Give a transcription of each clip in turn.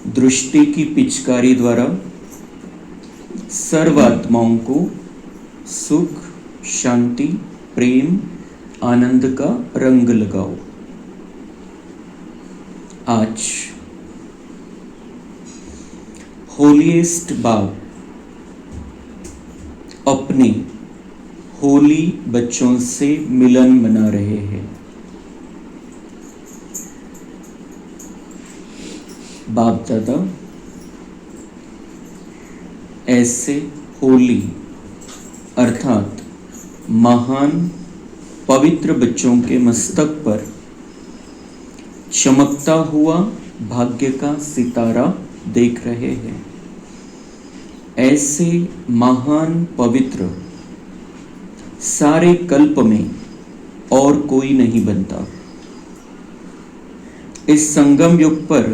दृष्टि की पिचकारी द्वारा सर्व आत्माओं को सुख, शांति, प्रेम, आनंद का रंग लगाओ। आज होलीएस्ट बाप अपने होली बच्चों से मिलन मना रहे हैं। बाप दादा ऐसे होली अर्थात महान पवित्र बच्चों के मस्तक पर चमकता हुआ भाग्य का सितारा देख रहे हैं। ऐसे महान पवित्र सारे कल्प में और कोई नहीं बनता। इस संगम युग पर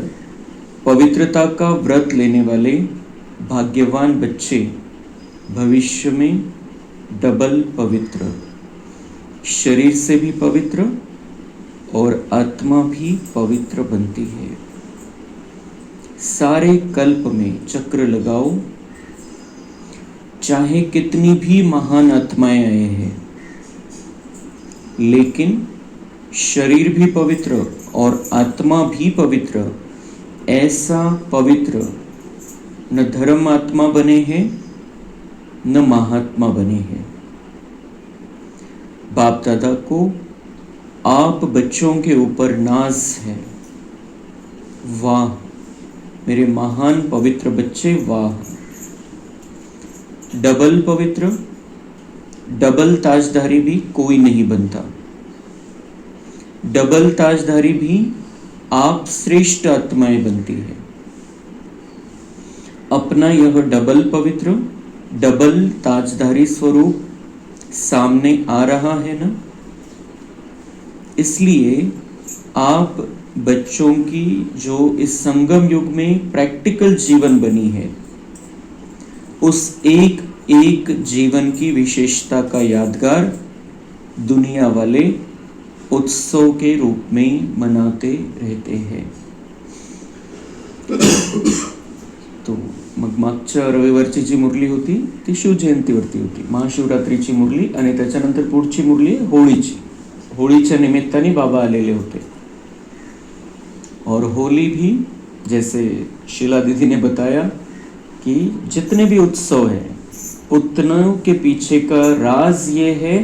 पवित्रता का व्रत लेने वाले भाग्यवान बच्चे भविष्य में डबल पवित्र, शरीर से भी पवित्र और आत्मा भी पवित्र बनती है। सारे कल्प में चक्र लगाओ, चाहे कितनी भी महान आत्माएं आए हैं, लेकिन शरीर भी पवित्र और आत्मा भी पवित्र, ऐसा पवित्र न धर्म आत्मा बने हैं न महात्मा बने हैं। बाप दादा को आप बच्चों के ऊपर नाज है। वाह मेरे महान पवित्र बच्चे, वाह। डबल पवित्र, डबल ताजधारी भी कोई नहीं बनता। डबल ताजधारी भी आप श्रेष्ठ आत्माएं बनती है। अपना यह डबल पवित्र, डबल ताजधारी स्वरूप सामने आ रहा है ना, इसलिए आप बच्चों की जो इस संगम युग में प्रैक्टिकल जीवन बनी है, उस एक एक जीवन की विशेषता का यादगार दुनिया वाले उत्सव के रूप में मनाते रहते हैं। तो मग मागच्या रविवारची जी मुरली होती ती शिवजयंतीवरती होती, महाशिवरात्रीची मुरली, आणि त्याच्यानंतर पुढची मुरली होळीची। होळीच्या निमित्ताने बाबा आलेले होते। और होली भी जैसे शीला दीदी ने बताया कि जितने भी उत्सव हैं उतनों के पीछे का राज ये है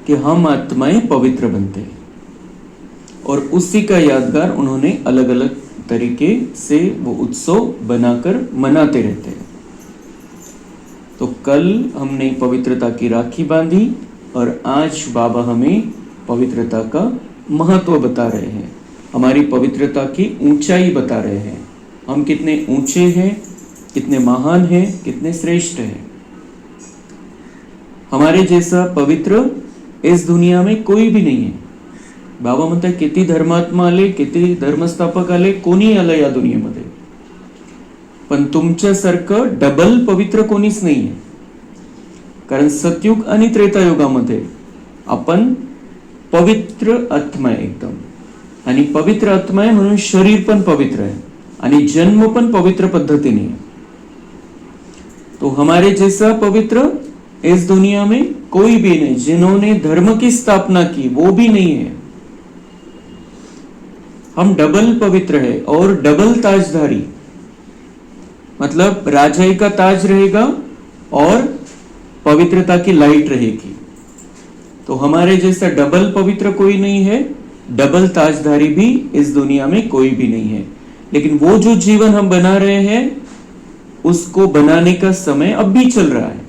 कि हम आत्माएं पवित्र बनते हैं, और उसी का यादगार उन्होंने अलग अलग तरीके से वो उत्सव बनाकर मनाते रहते हैं। तो कल हमने पवित्रता की राखी बांधी और आज बाबा हमें पवित्रता का महत्व बता रहे हैं, हमारी पवित्रता की ऊंचाई बता रहे हैं। हम कितने ऊंचे हैं, कितने महान हैं, कितने श्रेष्ठ हैं। हमारे जैसा पवित्र इस दुनिया में कोई भी नहीं है। बाबा म्हणतात किती धर्मात्मा आले, किती धर्मस्थापक आले, कोणी आलं या दुनियेमध्ये, पण तुमच्यासारखं डबल पवित्र कोणीच नाही आहे। कारण सतयुग आणि त्रेतायुगामध्ये आपण पवित्र आत्मा आहे एकदम, आणि पवित्र आत्मा आहे म्हणून शरीर पण पवित्र आहे आणि जन्म पण पवित्र पद्धतीने है। तो हमारे जैसा पवित्र इस दुनिया में कोई भी नहीं। जिन्होंने धर्म की स्थापना की वो भी नहीं है। हम डबल पवित्र है और डबल ताजधारी, मतलब राजाई का ताज रहेगा और पवित्रता की लाइट रहेगी। तो हमारे जैसा डबल पवित्र कोई नहीं है, डबल ताजधारी भी इस दुनिया में कोई भी नहीं है। लेकिन वो जो जीवन हम बना रहे हैं उसको बनाने का समय अब भी चल रहा है।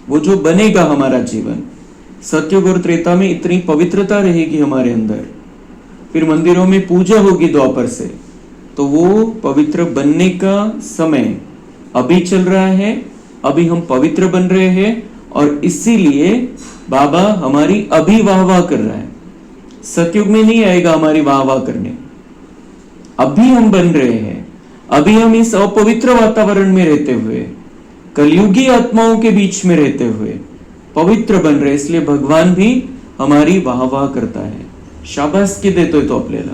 वो जो बनेगा हमारा जीवन, सतयुग और त्रेता में इतनी पवित्रता रहेगी हमारे अंदर, फिर मंदिरों में पूजा होगी द्वापर से, तो वो पवित्र बनने का समय अभी चल रहा है। अभी हम पवित्र बन रहे हैं और इसीलिए बाबा हमारी अभी वाह वाह कर रहा है। सतयुग में नहीं आएगा हमारी वाह वाह करने, अभी हम बन रहे हैं। अभी हम इस अपवित्र वातावरण में रहते हुए, कलयुगी आत्माओं के बीच में रहते हुए पवित्र बन रहे, इसलिए भगवान भी हमारी वाह वाह करता है, शाबासकी देतोय तो आपल्याला।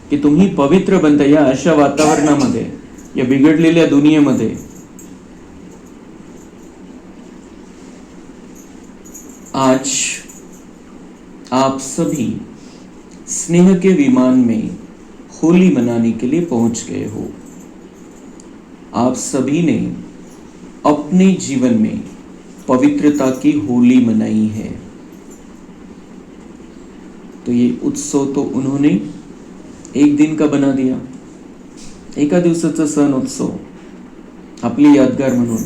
की तुम्ही पवित्र बनता या अशा वातावरणामध्ये, या बिघडलेल्या दुनियेमध्ये। आज आप सभी स्नेह के विमान में होली मनाने के लिए पहुंच गए हो। आप सभी ने अपने जीवन में पवित्रता की होली मनाई है। तो ये उत्सव तो उन्होंने एक दिन का बना दिया, एका दिवसाचा सण उत्सव आपली यादगार म्हणून,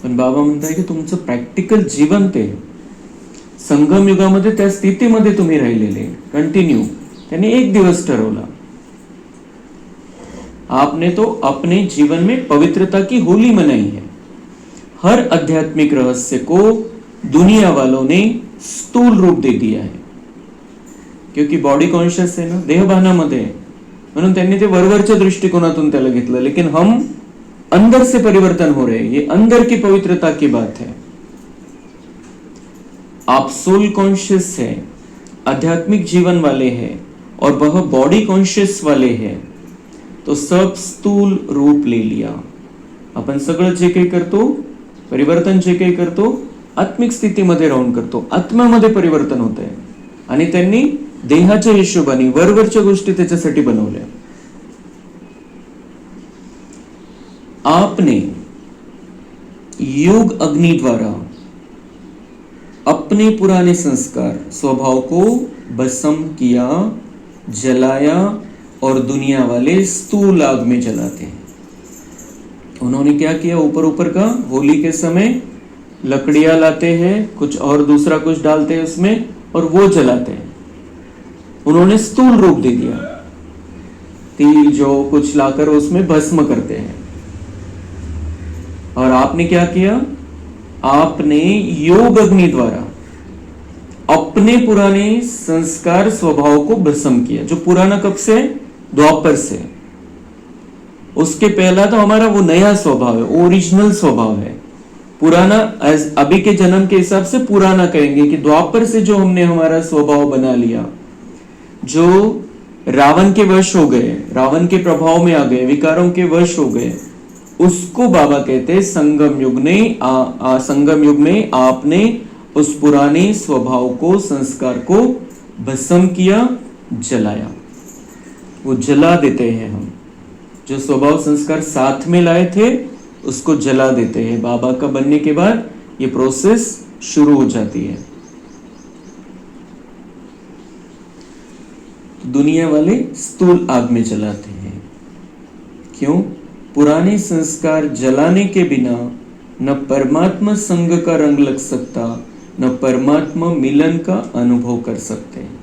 पण बाबा म्हणताय की तुमचं प्रॅक्टिकल जीवन ते संगम युगामध्ये त्या स्थितीमध्ये तुम्ही राहिलेले कंटिन्यू, त्यांनी एक दिवस ठरवला। आपने तो अपने जीवन में पवित्रता की होली मनाई है। हर आध्यात्मिक रहस्य को दुनिया वालों ने स्थूल रूप दे दिया है, क्योंकि बॉडी कॉन्शियस है ना, देहभानामध्ये, म्हणून त्यांनी ते वरवरच्या दृष्टिकोनातून त्याला घेतलं। लेकिन हम अंदर से परिवर्तन हो रहे हैं, ये अंदर की पवित्रता की बात है। आप सोल कॉन्शियस है, आध्यात्मिक जीवन वाले हैं, और वह बॉडी कॉन्शियस वाले हैं, तो सब स्थूल रूप ले लिया। आपण सगळं जे काही करतो, परिवर्तन जे काही करतो, आत्मिक स्थितीमध्ये राहून करतो, आत्म्यामध्ये परिवर्तन होत आहे। आणि त्यांनी देहाच्या हिशोबाने वरवरच्या गोष्टी त्याच्यासाठी बनवल्या। आपने योग अग्नि द्वारा अपने पुराने संस्कार स्वभाव को भस्म किया, जलाया, और दुनिया वाले स्थूल आग में जलाते हैं। उन्होंने क्या किया, ऊपर ऊपर का होली के समय लकड़ियां लाते हैं, कुछ और दूसरा कुछ डालते हैं उसमें और वो जलाते हैं। उन्होंने स्थूल रूप दे दिया, तिल जो कुछ लाकर उसमें भस्म करते हैं। और आपने क्या किया, आपने योग अग्नि द्वारा अपने पुराने संस्कार स्वभाव को भस्म किया। जो पुराना कब से, द्वापर से। उसके पहला तो हमारा वो नया स्वभाव है, ओरिजिनल स्वभाव है। पुराना अभी के जन्म के हिसाब से पुराना कहेंगे कि द्वापर से जो हमने हमारा स्वभाव बना लिया, जो रावण के वश हो गए, रावण के प्रभाव में आ गए, विकारों के वश हो गए, उसको बाबा कहते संगम युग ने संगम युग में आपने उस पुराने स्वभाव को, संस्कार को भस्म किया, जलाया। वो जला देते हैं हम, जो स्वभाव संस्कार साथ में लाए थे उसको जला देते हैं। बाबा का बनने के बाद ये प्रोसेस शुरू हो जाती है। दुनिया वाले स्थूल आग में जलाते हैं। क्यों? पुराने संस्कार जलाने के बिना न परमात्मा संग का रंग लग सकता, न परमात्मा मिलन का अनुभव कर सकते हैं।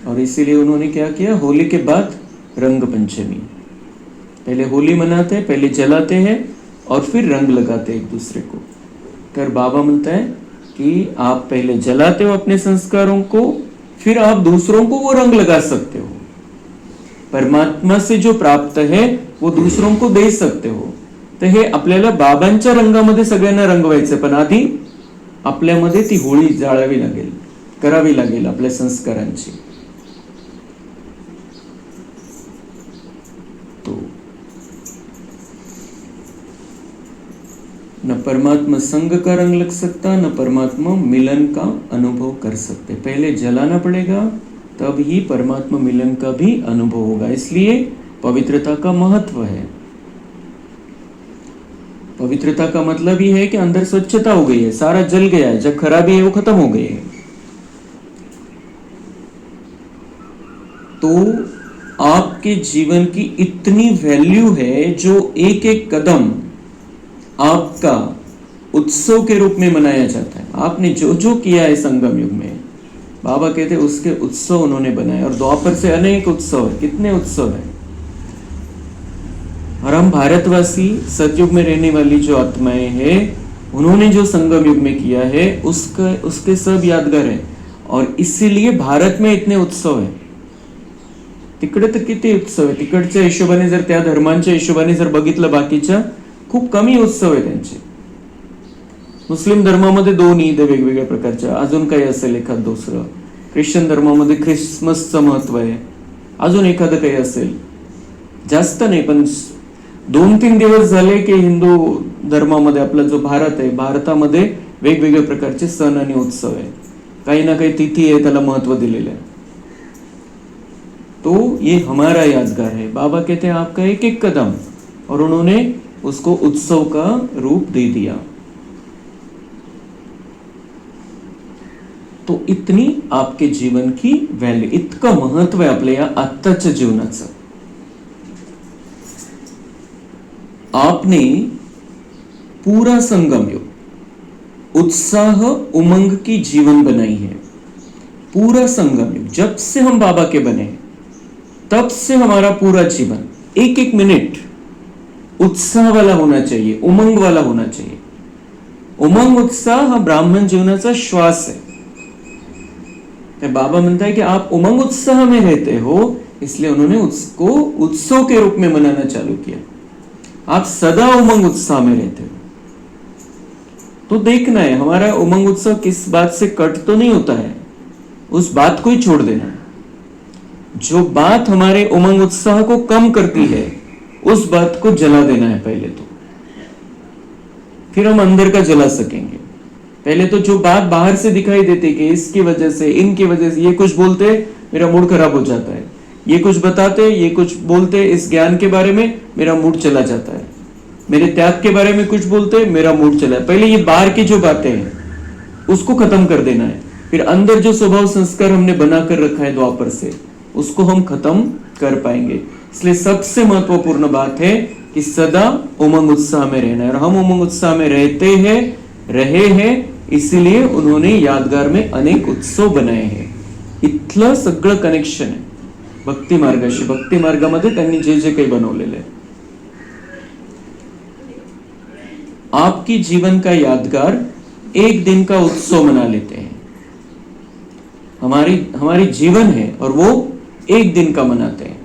और इसीलिए उन्होंने क्या किया, होली के बाद रंग पंचमी। पहले होली मनाते हैं, पहले जलाते हैं और फिर रंग लगाते हैं एक दूसरे को। कर बाबा म्हणता है कि आप पहले जलाते हो अपने संस्कारों को, फिर आप दूसरों को वो रंग लगा सकते हो। परमात्मा से जो प्राप्त है वो दूसरों को दे सकते हो। तर हे आपल्याला बाबांच्या रंगामध्ये सगळ्यांना रंगवायचं, पण आधी आपल्यामध्ये ती होळी जाळावी लागेल, करावी लागेल आपल्या संस्कारांची। तो न परमात्मा संग का रंग लग सकता, न परमात्मा मिलन का अनुभव कर सकते। पहले जलाना पड़ेगा, तब ही परमात्मा मिलन का भी अनुभव होगा। इसलिए पवित्रता का महत्व है। पवित्रता का मतलब ही है कि अंदर स्वच्छता हो गई है, सारा जल गया है, जब खराबी है वो खत्म हो गई है। तो आपके जीवन की इतनी वैल्यू है, जो एक एक कदम आपका उत्सव के रूप में मनाया जाता है। आपने जो जो किया है संगम युग में, बाबा कहते उसके उत्सव उन्होंने बनाए। और द्वापर से अनेक उत्सव है, कितने उत्सव है। और हम भारतवासी, सतयुग में रहने वाली जो आत्माएं हैं, उन्होंने जो संगम युग में किया है उसके सब यादगार है। और इसीलिए भारत में इतने उत्सव है। तिकडे तर किती उत्सव आहे, तिकडच्या हिशोबाने जर त्या धर्मांच्या हिशोबाने जर बघितलं, बाकीच्या खूप कमी उत्सव आहे त्यांचे। मुस्लिम धर्मामध्ये 2 ईद वेगवेगळ्या प्रकारच्या, अजून काही असेल एखाद दुसरं। ख्रिश्चन धर्मामध्ये ख्रिसमसचं महत्व आहे, अजून एखादं काही असेल, जास्त नाही पण 2-3 दिवस झाले की हिंदू धर्मामध्ये आपला जो भारत आहे, भारतामध्ये वेगवेगळ्या प्रकारचे सण आणि उत्सव आहे, काही ना काही तिथी आहे, त्याला महत्व दिलेलं आहे. तो ये हमारा यादगार है. बाबा कहते हैं आपका एक एक कदम, और उन्होंने उसको उत्सव का रूप दे दिया. तो इतनी आपके जीवन की व्हॅल्यू, इतकं महत्व आहे आपल्या या आत्ताच्या जीवनाचं. आपने पूरा संगम योग, उत्साह उमंग की जीवन बनाई है. पूरा संगम योग, जब से हम बाबा के बने तब से हमारा पूरा जीवन एक एक मिनट उत्साह वाला होना चाहिए, उमंग वाला होना चाहिए. उमंग उत्साह हा ब्राह्मण जीवनाचा श्वास है. बाबा म्हणता है कि आप उमंग उत्साह में रहते हो, इसलिए उन्होंने उसको उत्सव के रूप में मनाना चालू किया. आप सदा उमंग उत्साह में रहते हो. तो देखना है हमारा उमंग उत्सव किस बात से कट तो नहीं होता है, उस बात को ही छोड़ देना है. जो बात हमारे उमंग उत्साह को कम करती है उस बात को जला देना है पहले तो, फिर हम अंदर का जला सकेंगे. पहले तो जो बात बाहर से दिखाई देती कि इसकी वजह से, इनकी वजह से, ये कुछ बोलते मेरा मूड खराब हो जाता है, ये कुछ बताते, ये कुछ बोलते, इस ज्ञान के बारे में मेरा मूड चला जाता है, मेरे त्याग के बारे में कुछ बोलते मेरा मूड चला है. पहले ये बाहर की जो बातें हैं उसको खत्म कर देना है. फिर अंदर जो स्वभाव संस्कार हमने बनाकर रखा है द्वापर से, उसको हम खत्म कर पाएंगे. इसलिए सबसे महत्वपूर्ण बात है कि सदा उमंग उत्साह में रहना है. और हम उमंग उत्साह में रहते हैं, रहे हैं, इसीलिए उन्होंने यादगार में अनेक उत्सव बनाए हैं. इथलं सगळं कनेक्शन आहे भक्ती मार्गाशी. भक्ती मार्गामध्ये त्यांनी जे जे काही बनवलेलं आहे. आपकी जीवन का यादगार एक दिन का उत्सव मना लेते हैं. हमारी जीवन है और वो एक दिन का मनाते हैं.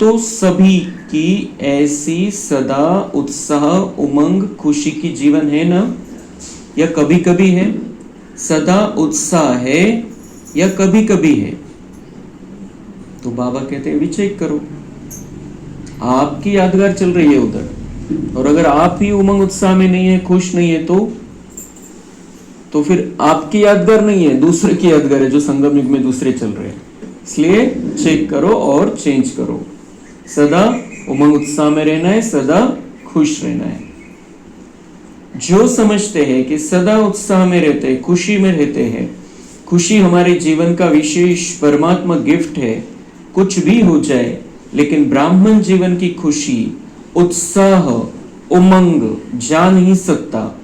तो सभी की ऐसी सदा उत्साह उमंग खुशी की जीवन है ना, या कभी कभी है? सदा उत्साह है या कभी कभी है? तो बाबा कहते हैं भी चेक करो, आपकी यादगार चल रही है उधर, और अगर आप ही उमंग उत्साह में नहीं है, खुश नहीं है, तो फिर आपकी यादगार नहीं है, दूसरे की यादगार है, जो संगम युग में दूसरे चल रहे हैं. इसलिए चेक करो और चेंज करो. सदा उमंग उत्साह में रहना है, सदा खुश रहना है. जो समझते हैं कि सदा उत्साह में रहते हैं, खुशी में रहते हैं, खुशी हमारे जीवन का विशेष परमात्मा गिफ्ट है, कुछ भी हो जाए लेकिन ब्राह्मण जीवन की खुशी, उत्साह, उमंग जा नहीं सकता,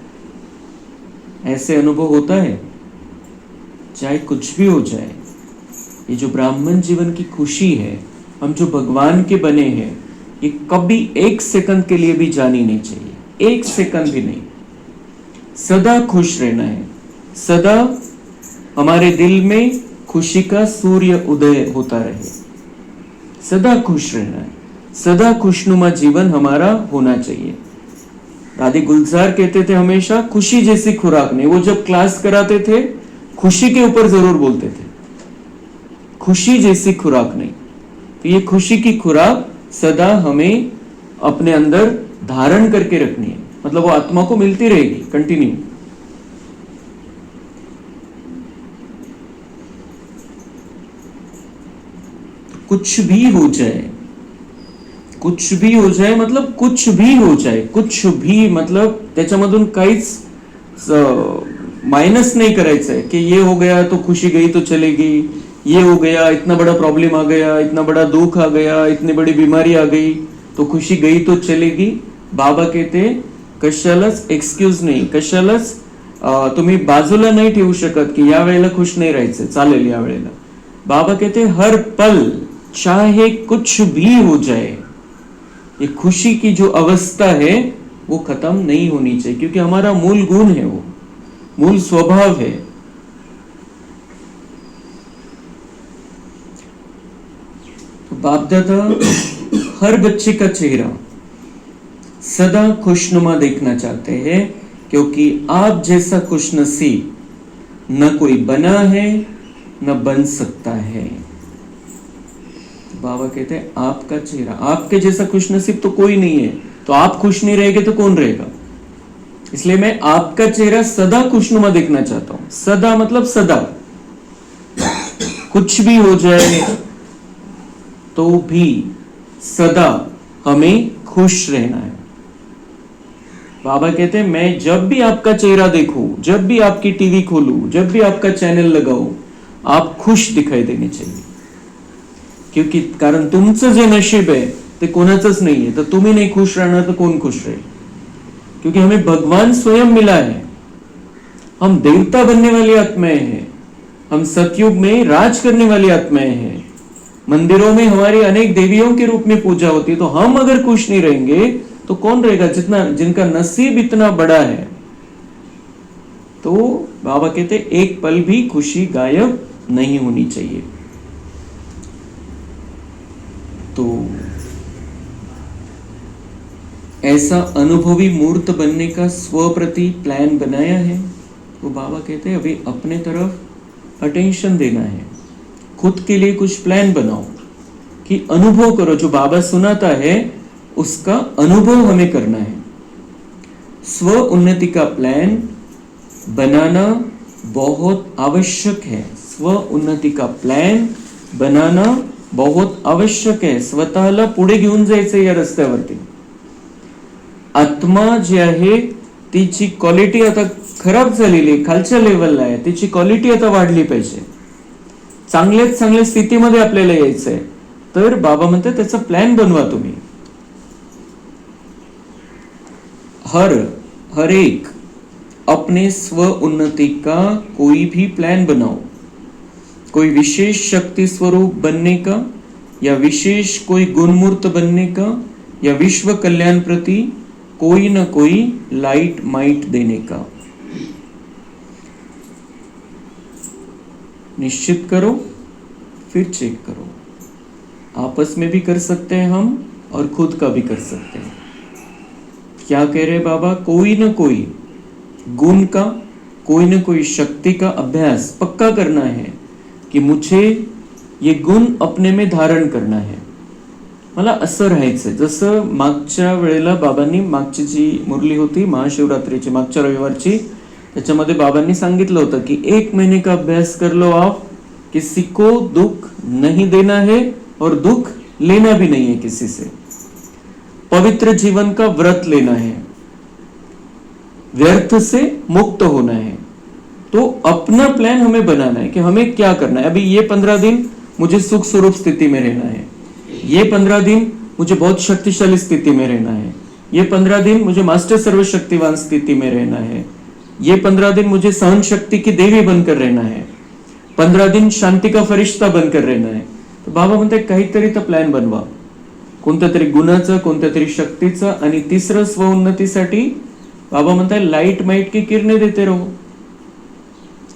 ऐसे अनुभव होता है चाहे कुछ भी हो जाए. ये जो ब्राह्मण जीवन की खुशी है, हम जो भगवान के बने हैं, ये कभी एक सेकंड के लिए भी जानी नहीं चाहिए, एक सेकंड भी नहीं. सदा खुश रहना है, सदा हमारे दिल में खुशी का सूर्य उदय होता रहे, सदा खुश रहना है, सदा खुशनुमा जीवन हमारा होना चाहिए. दादी गुलजार कहते थे हमेशा, खुशी जैसी खुराक नहीं. वो जब क्लास कराते थे खुशी के ऊपर जरूर बोलते थे, खुशी जैसी खुराक नहीं. तो ये खुशी की खुराक सदा हमें अपने अंदर धारण करके रखनी है, मतलब वो आत्मा को मिलती रहेगी कंटिन्यू. कुछ भी हो जाए, कुछ भी हो जाए मतलब कुछ भी हो जाए, कुछ भी मतलब त्याच्यामधून काहीच माइनस नहीं करायचं है कि ये हो गया तो खुशी गई तो चलेगी, ये हो गया, इतना बड़ा प्रॉब्लम आ गया, इतना बड़ा दुख आ गया, इतनी बड़ी बीमारी आ गई तो खुशी गई तो चलेगी. बाबा कहते कशालाच एक्सक्यूज नाही, कशालाच तुम्ही बाजूला नाही ठेवू शकत की या वेळेला खुश नाही राहायचं, चालेल या वेळेला. बाबा कहते हर पल चाहे कुछ भी हो जाए, ये खुशी की जो अवस्था है वो खत्म नहीं होनी चाहिए, क्योंकि हमारा मूल गुण है, वो मूल स्वभाव है. तो बाप दादा हर बच्चे का चेहरा सदा खुशनुमा देखना चाहते हैं, क्योंकि आप जैसा खुशनसीब न कोई बना है न बन सकता है. बाबा कहते हैं आपका चेहरा, आपके जैसा खुशनसीब तो कोई नहीं है, तो आप खुश नहीं रहेंगे तो कौन रहेगा? इसलिए मैं आपका चेहरा सदा खुशनुमा देखना चाहता हूं। सदा मतलब सदा, कुछ भी हो जाए तो भी सदा हमें खुश रहना है। बाबा कहते हैं मैं जब भी आपका चेहरा देखूं, जब भी आपकी टीवी खोलूं, जब भी आपका चॅनल लगाऊ, आप खुश दिखाई देने चाहिए। क्योंकि कारण तुमचं जे नशीब आहे ते कोणाचंच नाहीये, तर तुम्ही नाही खुश राहणार तर कोण खुश राहील? क्योंकि हमें भगवान स्वयं मिला है, हम देवता बनने वाली आत्माएं हैं, हम सतयुग में राज करने वाली आत्माएं हैं। मंदिरों में हमारी अनेक देवियों के रूप में पूजा होती है, तो हम अगर खुश नहीं रहेंगे तो कौन रहेगा? जिनका नसीब इतना बड़ा है। तो बाबा कहते एक पल भी खुशी गायब नहीं होनी चाहिए। तो ऐसा अनुभवी मूर्त बनने का स्वप्रति प्लान बनाया है। वो बाबा कहते हैं अभी अपने तरफ अटेंशन देना है, खुद के लिए कुछ प्लान बनाओ कि अनुभव करो, जो बाबा सुनाता है उसका अनुभव हमें करना है। स्व उन्नति का प्लान बनाना बहुत आवश्यक है। स्व उन्नति का प्लान बनाना बहुत आवश्यक आहे। स्वतःला पुढे घेऊन जायचं या रस्त्यावरती। आत्मा जी आहे तिची क्वालिटी आता खराब झालेली आहे, खालच्या लेवलला आहे, तिची क्वालिटी आता वाढली पाहिजे, चांगल्यात चांगल्या स्थितीमध्ये आपल्याला यायचंय। तर बाबा म्हणते त्याचा प्लॅन बनवा तुम्ही। हर एक अपने स्व उन्नति का कोई भी प्लान बनाओ, कोई विशेष शक्ति स्वरूप बनने का, या विशेष कोई गुणमूर्त बनने का, या विश्व कल्याण प्रति कोई न कोई लाइट माइट देने का निश्चित करो, फिर चेक करो। आपस में भी कर सकते हैं हम और खुद का भी कर सकते हैं। क्या कह रहे बाबा? कोई न कोई गुण का, कोई न कोई शक्ति का अभ्यास पक्का करना है कि मुझे ये गुण अपने में धारण करना है, मला असं राहायचंय। जसं मागच्या वेळेला बाबांनी, मागची जी मुरली होती महाशिवरात्रीची, मागच्या रविवारची, त्याच्यामध्ये बाबांनी सांगितलं होतं की 1 महीने का अभ्यास कर लो आप, किसी को दुख नहीं देना है और दुख लेना भी नहीं है किसी से। पवित्र जीवन का व्रत लेना है, व्यर्थ से मुक्त होना है। तो अपना प्लान हमें बनाना है कि हमें क्या करना है। अभी ये 15 दिन मुझे सुख स्वरूप स्थिति में रहना है, ये 15 दिन मुझे बहुत शक्तिशाली स्थिति में रहना है, ये 15 दिन मुझे मास्टर सर्वशक्तिवान स्थिति में रहना है, ये 15 दिन मुझे सहन शक्ति की देवी बनकर रहना है, 15 दिन शांति का फरिश्ता बनकर रहना है। तो बाबा म्हणते काहीतरी तर प्लॅन बनवा, कोणत्या तरी गुणाचं, कोणत्या तरी शक्तीचं। आणि तिसरं स्व उन्नतीसाठी बाबा म्हणते लाइट माइट की किरणें देते रहो,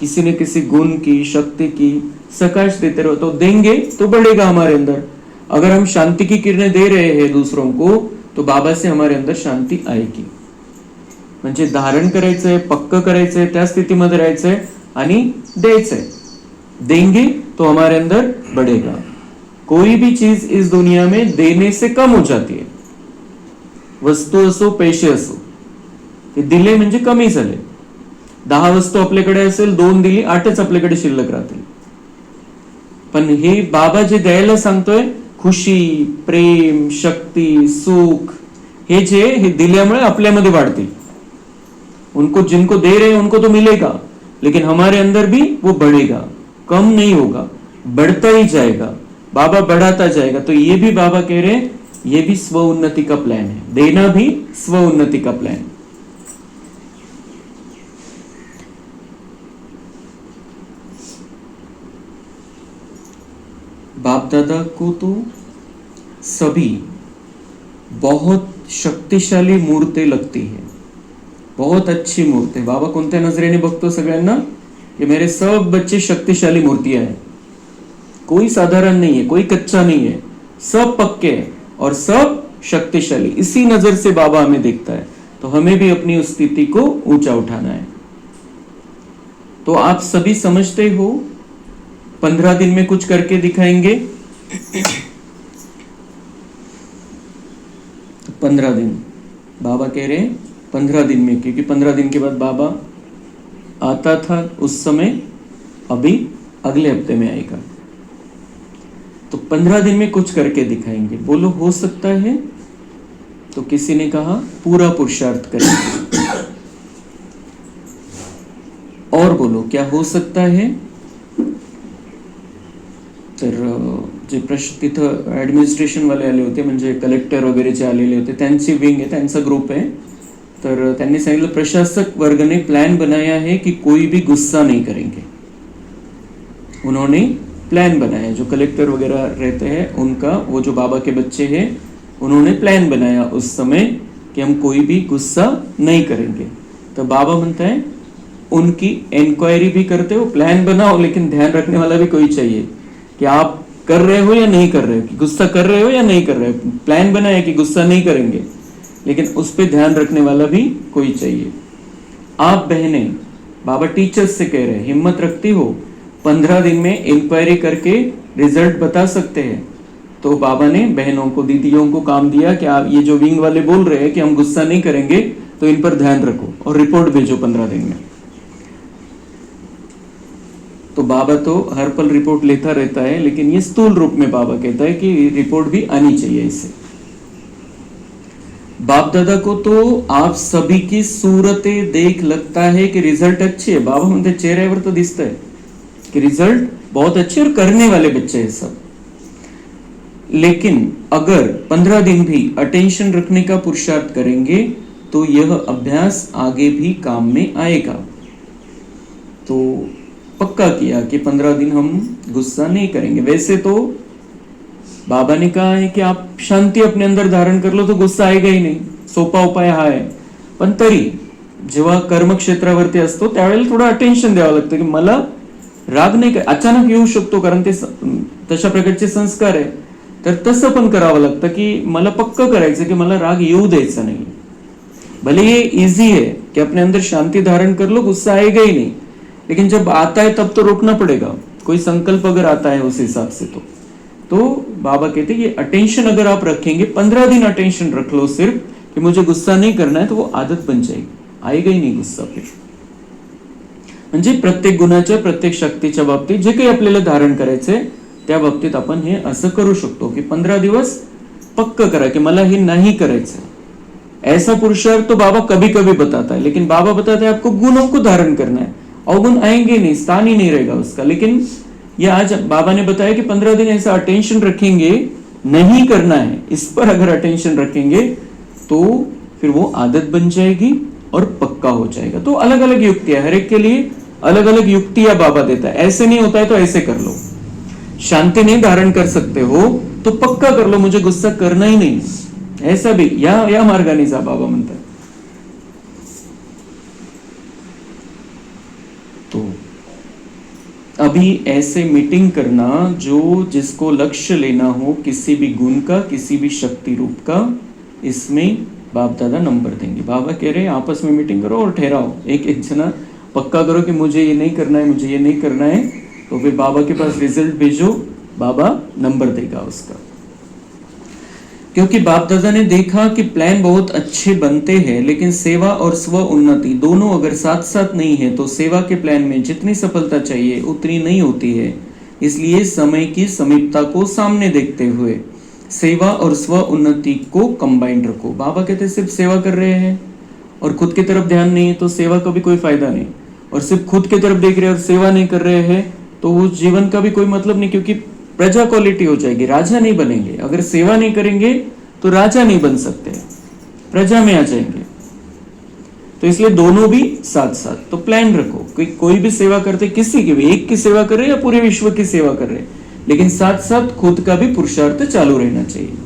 किसी न किसी गुण की, शक्ति की प्रकाश देते रहो, तो देंगे तो बढ़ेगा हमारे अंदर। अगर हम शांति की किरणें दे रहे हैं दूसरों को, तो बाबा से हमारे अंदर शांति आएगी। म्हणजे धारण करायचंय, पक्क करायचंय, त्या स्थितीमध्ये राहायचंय आणि द्यायचंय। देंगे तो हमारे अंदर बढ़ेगा। कोई भी चीज इस दुनिया में देने से कम हो जाती है, वस्तू असो, पैसे असो, ते दिले म्हणजे कमी झाले। 10 वस्तू आपल्याकडे असेल, 2 दिली, 8च आपल्याकडे शिल्लक राहतील। पण हे बाबा जे द्यायला सांगतोय, खुशी, प्रेम, शक्ती, सुख, हे जे हे दिल्यामुळे आपल्यामध्ये वाढतील। उनको, जिनको दे रहे हैं उनको तो मिलेगा, लेकिन हमारे अंदर भी वो बढ़ेगा, कम नहीं होगा, बढ़ता ही जाएगा, बाबा बढ़ाता जाएगा। तो ये भी बाबा कह रहे हैं, ये भी स्व उन्नति का प्लान है, देना भी स्व उन्नति का प्लान। बाप दादा को तो सभी बहुत शक्तिशाली मूर्तें लगती है, बहुत अच्छी मूर्ति। बाबा कोणत्या नजरेने बघतो सगळ्यांना? कि मेरे सब बच्चे शक्तिशाली मूर्तियां हैं, कोई साधारण नहीं है, कोई कच्चा नहीं है, सब पक्के हैं और सब शक्तिशाली। इसी नजर से बाबा हमें देखता है। तो हमें भी अपनी उस स्थिति को ऊंचा उठाना है। तो आप सभी समझते हो 15 दिन में कुछ करके दिखाएंगे। 15 दिन। बाबा कह रहे हैं 15 दिन में, क्योंकि 15 दिन के बाद बाबा आता था उस समय, अभी अगले हफ्ते में आएगा। तो 15 दिन में कुछ करके दिखाएंगे। बोलो हो सकता है? तो किसी ने कहा पूरा पुरुषार्थ करेंगे। और बोलो क्या हो सकता है? तर जे प्रश्न तिथं ॲडमिनिस्ट्रेशन वाले आले होते, म्हणजे कलेक्टर वगैरे जे आलेले होते, त्यांची विंग आहे, त्यांचा ग्रुप आहे. तर त्यांनी सांगितलं प्रशासक वर्ग ने प्लान बनाया है कि कोई भी गुस्सा नहीं करेंगे. उन्होंने प्लान बनाया, जो कलेक्टर वगैरह रहते हैं उनका, वो जो बाबा के बच्चे हैं उन्होंने प्लान बनाया उस समय कि हम कोई भी गुस्सा नहीं करेंगे. तो बाबा म्हणता है उनकी इंक्वायरी भी करते हो, प्लान बनाओ, लेकिन ध्यान रखने वाला भी कोई चाहिए कि आप कर रहे हो या नहीं कर रहे हो, कि गुस्सा कर रहे हो या नहीं कर रहे हो. प्लान बनाया कि गुस्सा नहीं करेंगे, लेकिन उस पर ध्यान रखने वाला भी कोई चाहिए. आप बहनें, बाबा टीचर्स से कह रहे हैं, हिम्मत रखती हो 15 दिन में इंक्वायरी करके रिजल्ट बता सकते हैं. तो बाबा ने बहनों को, दीदियों को काम दिया कि आप ये जो विंग वाले बोल रहे हैं कि हम गुस्सा नहीं करेंगे, तो इन पर ध्यान रखो और रिपोर्ट भेजो 15 दिन में. तो बाबा तो हर पल रिपोर्ट लेता रहता है, लेकिन ये स्थूल रूप में बाबा कहता है कि रिपोर्ट भी आनी चाहिए इससे. बाप दादा को तो आप सभी की सूरतें देख लगता है कि रिजल्ट अच्छे है. बाबा म्हणते चेहऱ्यावर तो दिसत है कि रिजल्ट बहुत अच्छे और करने वाले बच्चे हैं सब. लेकिन अगर 15 दिन भी अटेंशन रखने का पुरुषार्थ करेंगे तो यह अभ्यास आगे भी काम में आएगा. तो पक्का किया कि 15 दिन हम गुस्सा नहीं करेंगे. वैसे तो बाबा ने कहा है की आप शांती अपने अंदर धारण कर लो तो गुस्सा आएगा ही नाही, सोपा उपाय हा आहे. पण तरी जेव्हा कर्मक्षेत्रावरती असतो त्यावेळेला थोडं अटेन्शन द्यावं लागतं की मला राग नाही, अचानक येऊ शकतो कारण ते तशा प्रकारचे संस्कार आहे. तर तसं पण करावं लागतं की मला पक्क करायचं की मला राग येऊ द्यायचा नाही. भले ये इजी है कि अपने अंदर शांति धारण कर लो, गुस्सा आएगा ही नहीं, लेकिन जब आता है तब तो रोकना पड़ेगा. कोई संकल्प अगर आता है उस हिसाब से तो बाबा कहते हैं ये अटेंशन अगर आप रखेंगे, 15 दिन अटेंशन रख लो सिर्फ कि मुझे गुस्सा नहीं करना है, तो वो आदत बन जाएगी, आएगा ही नहीं गुस्सा फिर. म्हणजे प्रत्येक गुणाच्या, प्रत्येक शक्तीच्या बाबतीत जे काही आपल्याला धारण करायचंय त्या बाबतीत आपण हे असं करू शकतो की 15 दिवस पक्क करा कि मला हे नहीं करायचं. ऐसा पुरुषार्थ तो बाबा कभी कभी बताता है, लेकिन बाबा बताते हैं आपको गुणों को धारण करना है. अवगुण आएंगे नहीं, स्थान ही नहीं रहेगा उसका. लेकिन ये आज बाबा ने बताया कि 15 दिन ऐसा अटेंशन रखेंगे, नहीं करना है, इस पर अगर अटेंशन रखेंगे तो फिर वो आदत बन जाएगी और पक्का हो जाएगा. तो अलग अलग युक्तियां, हर एक के लिए अलग अलग युक्तियां बाबा देता है. ऐसे नहीं होता है तो ऐसे कर लो. शांति नहीं धारण कर सकते हो तो पक्का कर लो मुझे गुस्सा करना ही नहीं, ऐसा भी या मार्गाने जा बाबा म्हणतात. तो अभी ऐसे मीटिंग करना जो जिसको लक्ष्य लेना हो किसी भी गुण का, किसी भी शक्ति रूप का, इसमें बाप दादा नंबर देंगे. बाबा कह रहे हैं आपस में मीटिंग करो और ठहराओ, एक एक जना पक्का करो कि मुझे ये नहीं करना है, मुझे ये नहीं करना है. तो फिर बाबा के पास रिजल्ट भेजो, बाबा नंबर देगा उसका. क्योंकि बाप दादा ने देखा कि प्लान बहुत अच्छे बनते हैं, लेकिन सेवा और स्व उन्नति दोनों अगर साथ साथ नहीं है तो सेवा के प्लान में जितनी सफलता चाहिए उतनी नहीं होती है. इसलिए समय की समीपता को सामने देखते हुए सेवा और स्व उन्नति को कंबाइन रखो. बाबा कहते सिर्फ सेवा कर रहे हैं और खुद की तरफ ध्यान नहीं है तो सेवा का भी कोई फायदा नहीं. और सिर्फ खुद की तरफ देख रहे हैं और सेवा नहीं कर रहे हैं तो वो जीवन का भी कोई मतलब नहीं, क्योंकि प्रजा क्वालिटी हो जाएगी, राजा नहीं बनेंगे. अगर सेवा नहीं करेंगे तो राजा नहीं बन सकते, प्रजा में आ जाएंगे. तो इसलिए दोनों भी साथ साथ. तो प्लान रखो कि कोई भी सेवा करते, किसी की भी, एक की सेवा कर रहे या पूरे विश्व की सेवा कर रहे, लेकिन साथ साथ खुद का भी पुरुषार्थ चालू रहना चाहिए.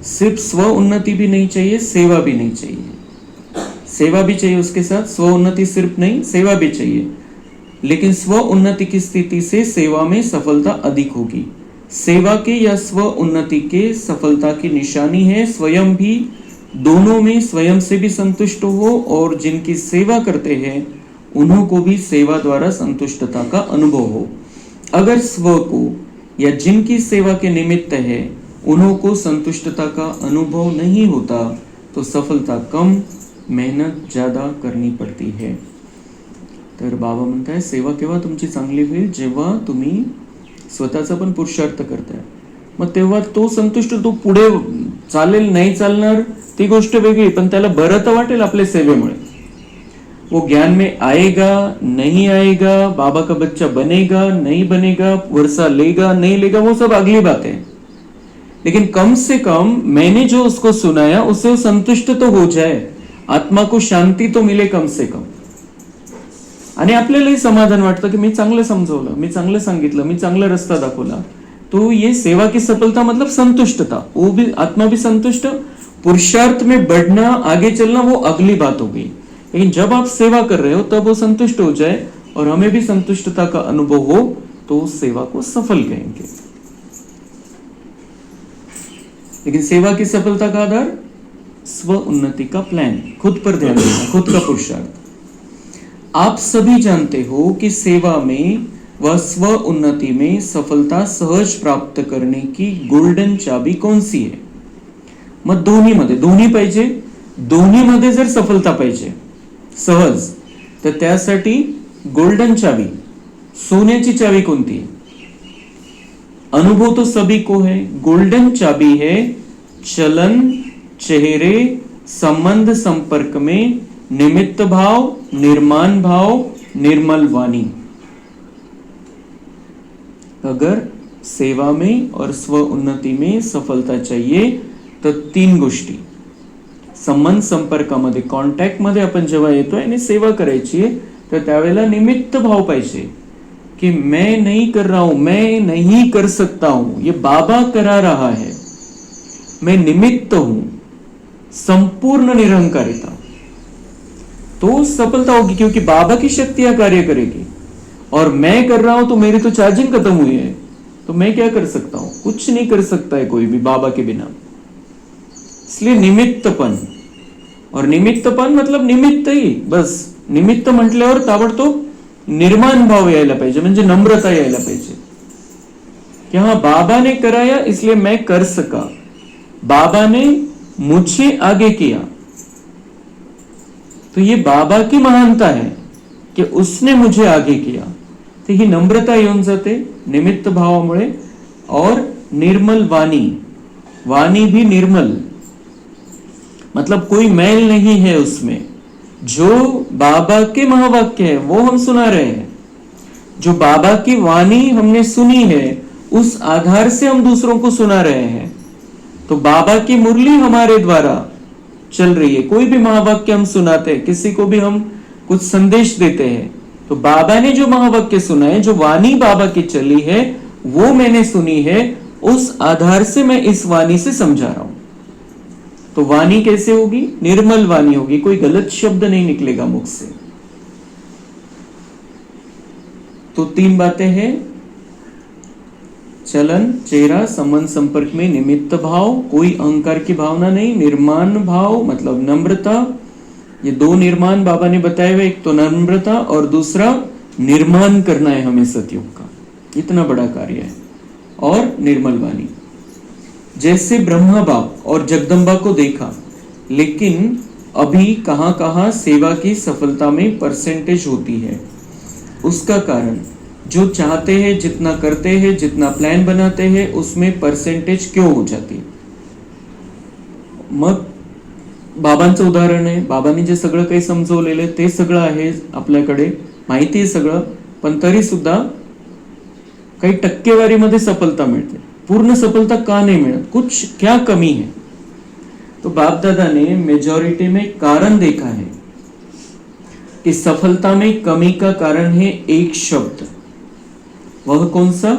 सिर्फ स्व उन्नति भी नहीं चाहिए, सेवा भी नहीं चाहिए. सेवा भी चाहिए उसके साथ, स्व उन्नति सिर्फ नहीं, सेवा भी चाहिए. लेकिन स्व उन्नति की स्थिति से सेवा में सफलता अधिक होगी. सेवा के या स्व उन्नति के सफलता की निशानी है स्वयं भी, दोनों में स्वयं से भी संतुष्ट हो और जिनकी सेवा करते हैं उन्हों को भी सेवा द्वारा संतुष्टता का अनुभव हो. अगर स्व को या जिनकी सेवा के निमित्त है उन्हों को संतुष्टता का अनुभव नहीं होता तो सफलता कम, मेहनत ज्यादा करनी पडती है. तर बाबा म्हणताय सेवा केव्हा तुमची चांगली होईल, जेव्हा तुम्ही स्वतःचा पण पुरुषार्थ करताय. मग तेव्हा तो संतुष्ट, तो पुढे चालेल नाही चालणार ती गोष्ट वेगळी, पण त्याला बरं तर वाटेल आपल्या सेवेमुळे. वो ज्ञान में आएगा नहीं आएगा, बाबा का बच्चा बनेगा नहीं बनेगा, वर्षा लेगा नहीं लेगा, वो सब अगली बात है. लेकिन कम से कम मैंने जो उसको सुनाया उससे वो संतुष्ट तो हो जाए, आत्मा को शांति तो मिले कम से कम. आणि आपल्यालाही समाधान वाटतं की मी चांगलं समजवलं, मी चांगलं सांगितलं, मी चांगला रस्ता दाखवला. तो ये सेवा की सफलता मतलब संतुष्टता, वो भी आत्मा भी संतुष्ट, पुरुषार्थ में बढ़ना आगे चलना वो अगली बात हो गई. लेकिन जब आप सेवा कर रहे हो तब वो संतुष्ट हो जाए और हमें भी संतुष्टता का अनुभव हो तो उस सेवा को सफल कहेंगे. लेकिन सेवा की सफलता का आधार स्व उन्नति का प्लान, खुद पर ध्यान देना, खुद का पुरुषार्थ. आप सभी जानते हो कि सेवा में व स्व उन्नति में सफलता सहज प्राप्त करने की गोल्डन चाबी कौन सी है. मग दोन्ही पाहिजे, दोन्हीमध्ये जर सफलता पाहिजे सहज, तर त्यासाठी गोल्डन चाबी, सोन्याची चाबी कोणती. अनुभव तो सभी को है, गोल्डन चाबी है चलन, चेहरे, संबंध संपर्क में निमित्त भाव, निर्माण भाव, निर्मल वाणी. अगर सेवा में और स्व उन्नति में सफलता चाहिए तर 3 गोष्टी. संबंध संपर्कामध्ये, कॉन्टॅक्ट मध्ये आपण जेव्हा येतोय आणि सेवा करायची आहे तर त्यावेळेला निमित्त भाव पाहिजे कि मैं नहीं कर रहा हूं, मैं नहीं कर सकता हूं, ये बाबा करा रहा है, मैं निमित्त हूं. संपूर्ण निरहंकारिता, तो सफलता होगी क्योंकि बाबा की शक्तियां कार्य करेगी. और मैं कर रहा हूं तो मेरी तो चार्जिंग खत्म हुई है, तो मैं क्या कर सकता हूं, कुछ नहीं कर सकता है कोई भी बाबा के बिना. इसलिए निमित्तपण, और निमित्तपण मतलब निमित्त ही बस. निमित्त म्हटल्यावर ताबडतोब निर्माण भाव यायला पाहिजे, म्हणजे नम्रता यायला पाहिजे कि हाँ बाबा ने कराया इसलिए मैं कर सका, बाबा ने मुझे आगे किया. तो ये बाबा की महानता है कि उसने मुझे आगे किया. तो ही नम्रता येऊन जाते निमित्त भावामुळे. और निर्मल वाणी, वाणी भी निर्मल, मतलब कोई मैल नहीं है उसमें. जो बाबा के महावाक्य है वो हम सुना रहे हैं, जो बाबा की वाणी हमने सुनी है उस आधार से हम दूसरों को सुना रहे हैं. तो बाबा की मुरली हमारे द्वारा चल रही है. कोई भी महावाक्य हम सुनाते हैं, किसी को भी हम कुछ संदेश देते हैं, तो बाबा ने जो महावाक्य सुना है, जो वाणी बाबा की चली है वो मैंने सुनी है, उस आधार से मैं इस वाणी से समझा रहा हूं. तो वाणी कैसे होगी, निर्मल वाणी होगी, कोई गलत शब्द नहीं निकलेगा मुख से. तो 3 बातें हैं, चलन, चेहरा, संबंध संपर्क में निमित्त भाव, कोई अहंकार की भावना नहीं, निर्माण भाव मतलब नम्रता. ये 2 निर्माण बाबा ने बताए हुए, एक तो नम्रता और दूसरा निर्माण करना है हमें सतयुग का, इतना बड़ा कार्य है. और निर्मल वाणी. जैसे ब्रह्मा बाप और जगदम्बा को देखा, लेकिन अभी कहां कहां सेवा की सफलता में परसेंटेज होती है. उसका कारण जो चाहते हैं, जितना करते हैं, जितना प्लान बनाते हैं, उसमें परसेंटेज क्यों हो जाती. मग बाबांचं उदाहरण आहे, बाबांनी जे सगळं काही समजवलेलं ते सगळं आहे आपल्याकडे, माहिती आहे सगळं, पण तरी सुद्धा काही टक्केवारीमध्ये सफलता मिळते, पूर्ण सफलता का नहीं मिलत, कुछ क्या कमी है. तो बाप दादा ने मेजॉरिटी में कारण देखा है कि सफलता में कमी का कारण है एक शब्द. वह कौन सा,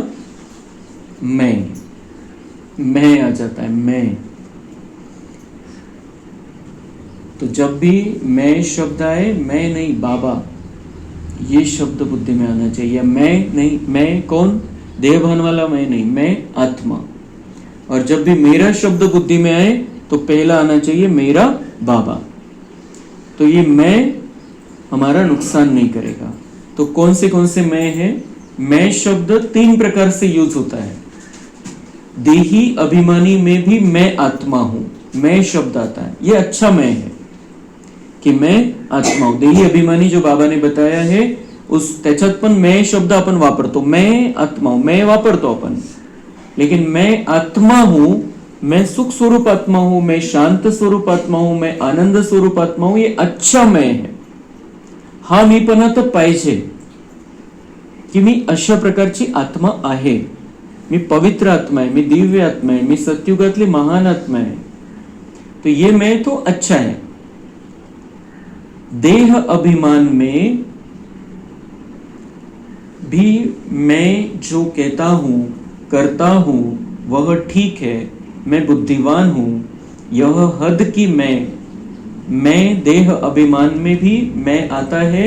मैं आ जाता है, मैं. तो जब भी मैं शब्द आए, मैं नहीं बाबा, ये शब्द बुद्धि में आना चाहिए. मैं नहीं, मैं कौन, देहभान वाला मैं नहीं, मैं आत्मा. और जब भी मेरा शब्द बुद्धि में आए तो पहला आना चाहिए मेरा बाबा. तो ये मैं हमारा नुकसान नहीं करेगा. तो कौन से मैं है. मैं शब्द 3 प्रकार से यूज होता है. देही अभिमानी में भी मैं आत्मा हूं, मैं शब्द आता है, ये अच्छा मैं है की मैं आत्मा हूं. देही अभिमानी जो बाबा ने बताया है उस त्याच्यात पण मैं शब्द आपण वापरतो. मैं आत्मा हूं, मैं वापरतो आपण, लेकिन मैं आत्मा हूं, मैं सुख स्वरूप आत्मा हूं, मैं शांत स्वरूप आत्मा हूं, मैं आनंद स्वरूप आत्मा हूं, ये अच्छा मैं है. हा मीपणा तर पाहिजे की मी अशा प्रकारची आत्मा आहे, मी पवित्र आत्मा है, मी दिव्य आत्मा है, मी सत्युगातली महान आत्मा है. तो ये मैं तो अच्छा है. देह अभिमान में भी मैं जो कहता हूं, करता हूं, वह ठीक है, मैं बुद्धिमान हूं, यह हद की मैं देह अभिमान में भी मैं आता है.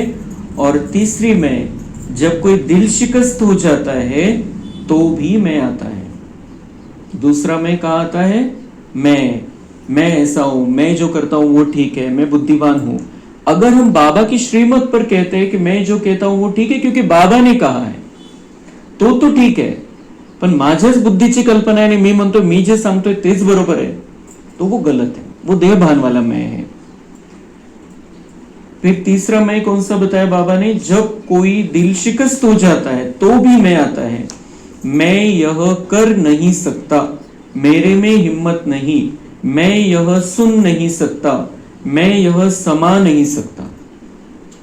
और तीसरी मैं, जब कोई दिल शिकस्त हो जाता है तो भी मैं आता है. दूसरा मैं कहा आता है, मैं ऐसा हूं, मैं जो करता हूं वो ठीक है, मैं बुद्धिमान हूं. अगर हम बाबा की श्रीमत पर कहते हैं कि मैं जो कहता हूं वो ठीक है क्योंकि बाबा ने कहा है, तो ठीक आहे. पण माझ्याच बुद्धीची कल्पना आहे आणि मी म्हणतो मी जे सांगतोय तेच बरोबर आहे, तो वो गलत है, वो देहभान वाला मैं है. फिर तीसरा मैं कौन सा बताया बाबा ने, जब कोई दिल शिकस्त हो जाता है तो भी मैं आता है. मैं यह कर नहीं सकता, मेरे में हिम्मत नहीं, मैं यह सुन नहीं सकता, मैं यह समा नहीं सकता.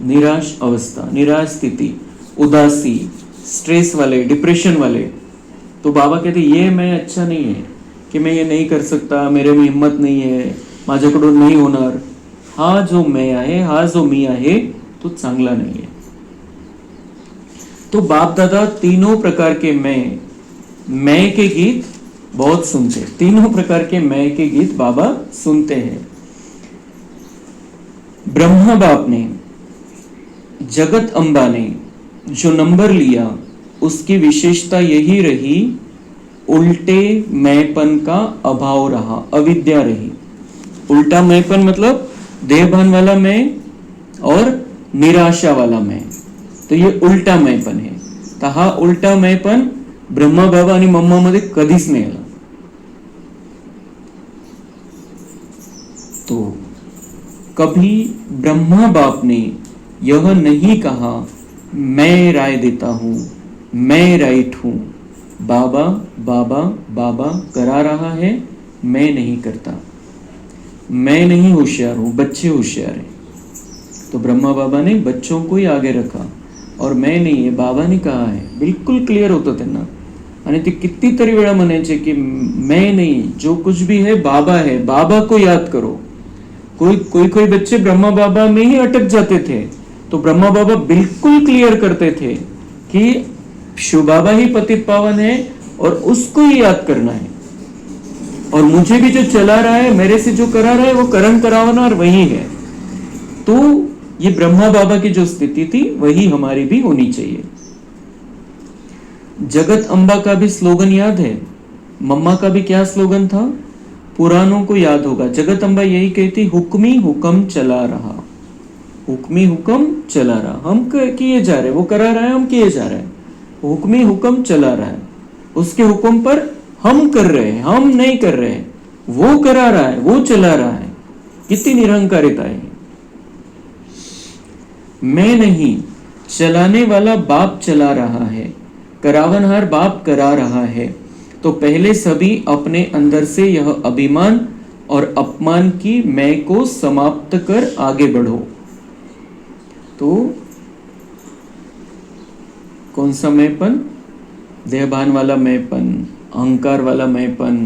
निराश अवस्था, निराश स्थिति, उदासी, स्ट्रेस वाले, डिप्रेशन वाले. तो बाबा कहते ये मैं अच्छा नहीं है कि मैं ये नहीं कर सकता, मेरे में हिम्मत नहीं है, माझ्याकडून नहीं होणार. हा जो मैं आहे, हा जो मी आहे, तो चांगला नहीं है. तो बाप दादा तीनों प्रकार के मैं के गीत बहुत सुनते, तीनों प्रकार के मैं के गीत बाबा सुनते हैं. ब्रह्मा बाप ने, जगत अम्बा ने जो नंबर लिया उसकी विशेषता यही रही, उल्टे मैंपन का अभाव रहा, अविद्या रही. उल्टा मैंपन मतलब देहभान वाला मैं और निराशा वाला मैं, तो ये उल्टा मैंपन है. तर हा उल्टा मैंपन ब्रह्मा बाबा आणि मम्मा मध्ये कधीच नाही आला. तो कभी ब्रह्मा बाप ने यह नहीं कहा मैं राय देता हूं, मैं राइट हूं. बाबा बाबा बाबा करा रहा है, मैं नहीं करता. मैं नहीं होशियार हूं, बच्चे होशियार हैं. तो ब्रह्मा बाबा ने बच्चों को ही आगे रखा और मैं नहीं, है बाबा ने कहा है. बिल्कुल क्लियर होतं त्यांना. आणि ते कितीतरी वेळा म्हणायचे की मैं नहीं, जो कुछ भी है बाबा है, बाबा को याद करो. कोई बच्चे ब्रह्मा बाबा में ही अटक जाते थे. तो ब्रह्मा बाबा बिल्कुल क्लियर करते थे कि शिव बाबा ही पतित पावन है और उसको ही याद करना है. और मुझे भी जो चला रहा है, मेरे से जो करा रहा है, वो करम करावना और वही है. तो ये ब्रह्मा बाबा की जो स्थिति थी वही हमारी भी होनी चाहिए. जगत अम्बा का भी स्लोगन याद है, मम्मा का भी क्या स्लोगन था, पुरानों को याद होगा. जगत अम्बा यही कहती, हुक्मी हुक्म चला रहा, हुक्मी हुक्म चला रहा. हम किए जा रहे, वो करा रहा है, हम किए जा रहे हैं. हुक्मी हुक्म चला रहा है, उसके हुक्म पर हम कर रहे हैं, हम नहीं कर रहे हैं. वो करा रहा है, वो चला रहा है. कितनी निरंकारिता है. मैं नहीं, चलाने वाला बाप चला रहा है, करावनहार बाप करा रहा है. तो पहले सभी अपने अंदर से यह अभिमान और अपमान की मैं को समाप्त कर आगे बढ़ो. तो कौन सा मैंपन, देहभान वाला मैंपन, अहंकार वाला मैंपन,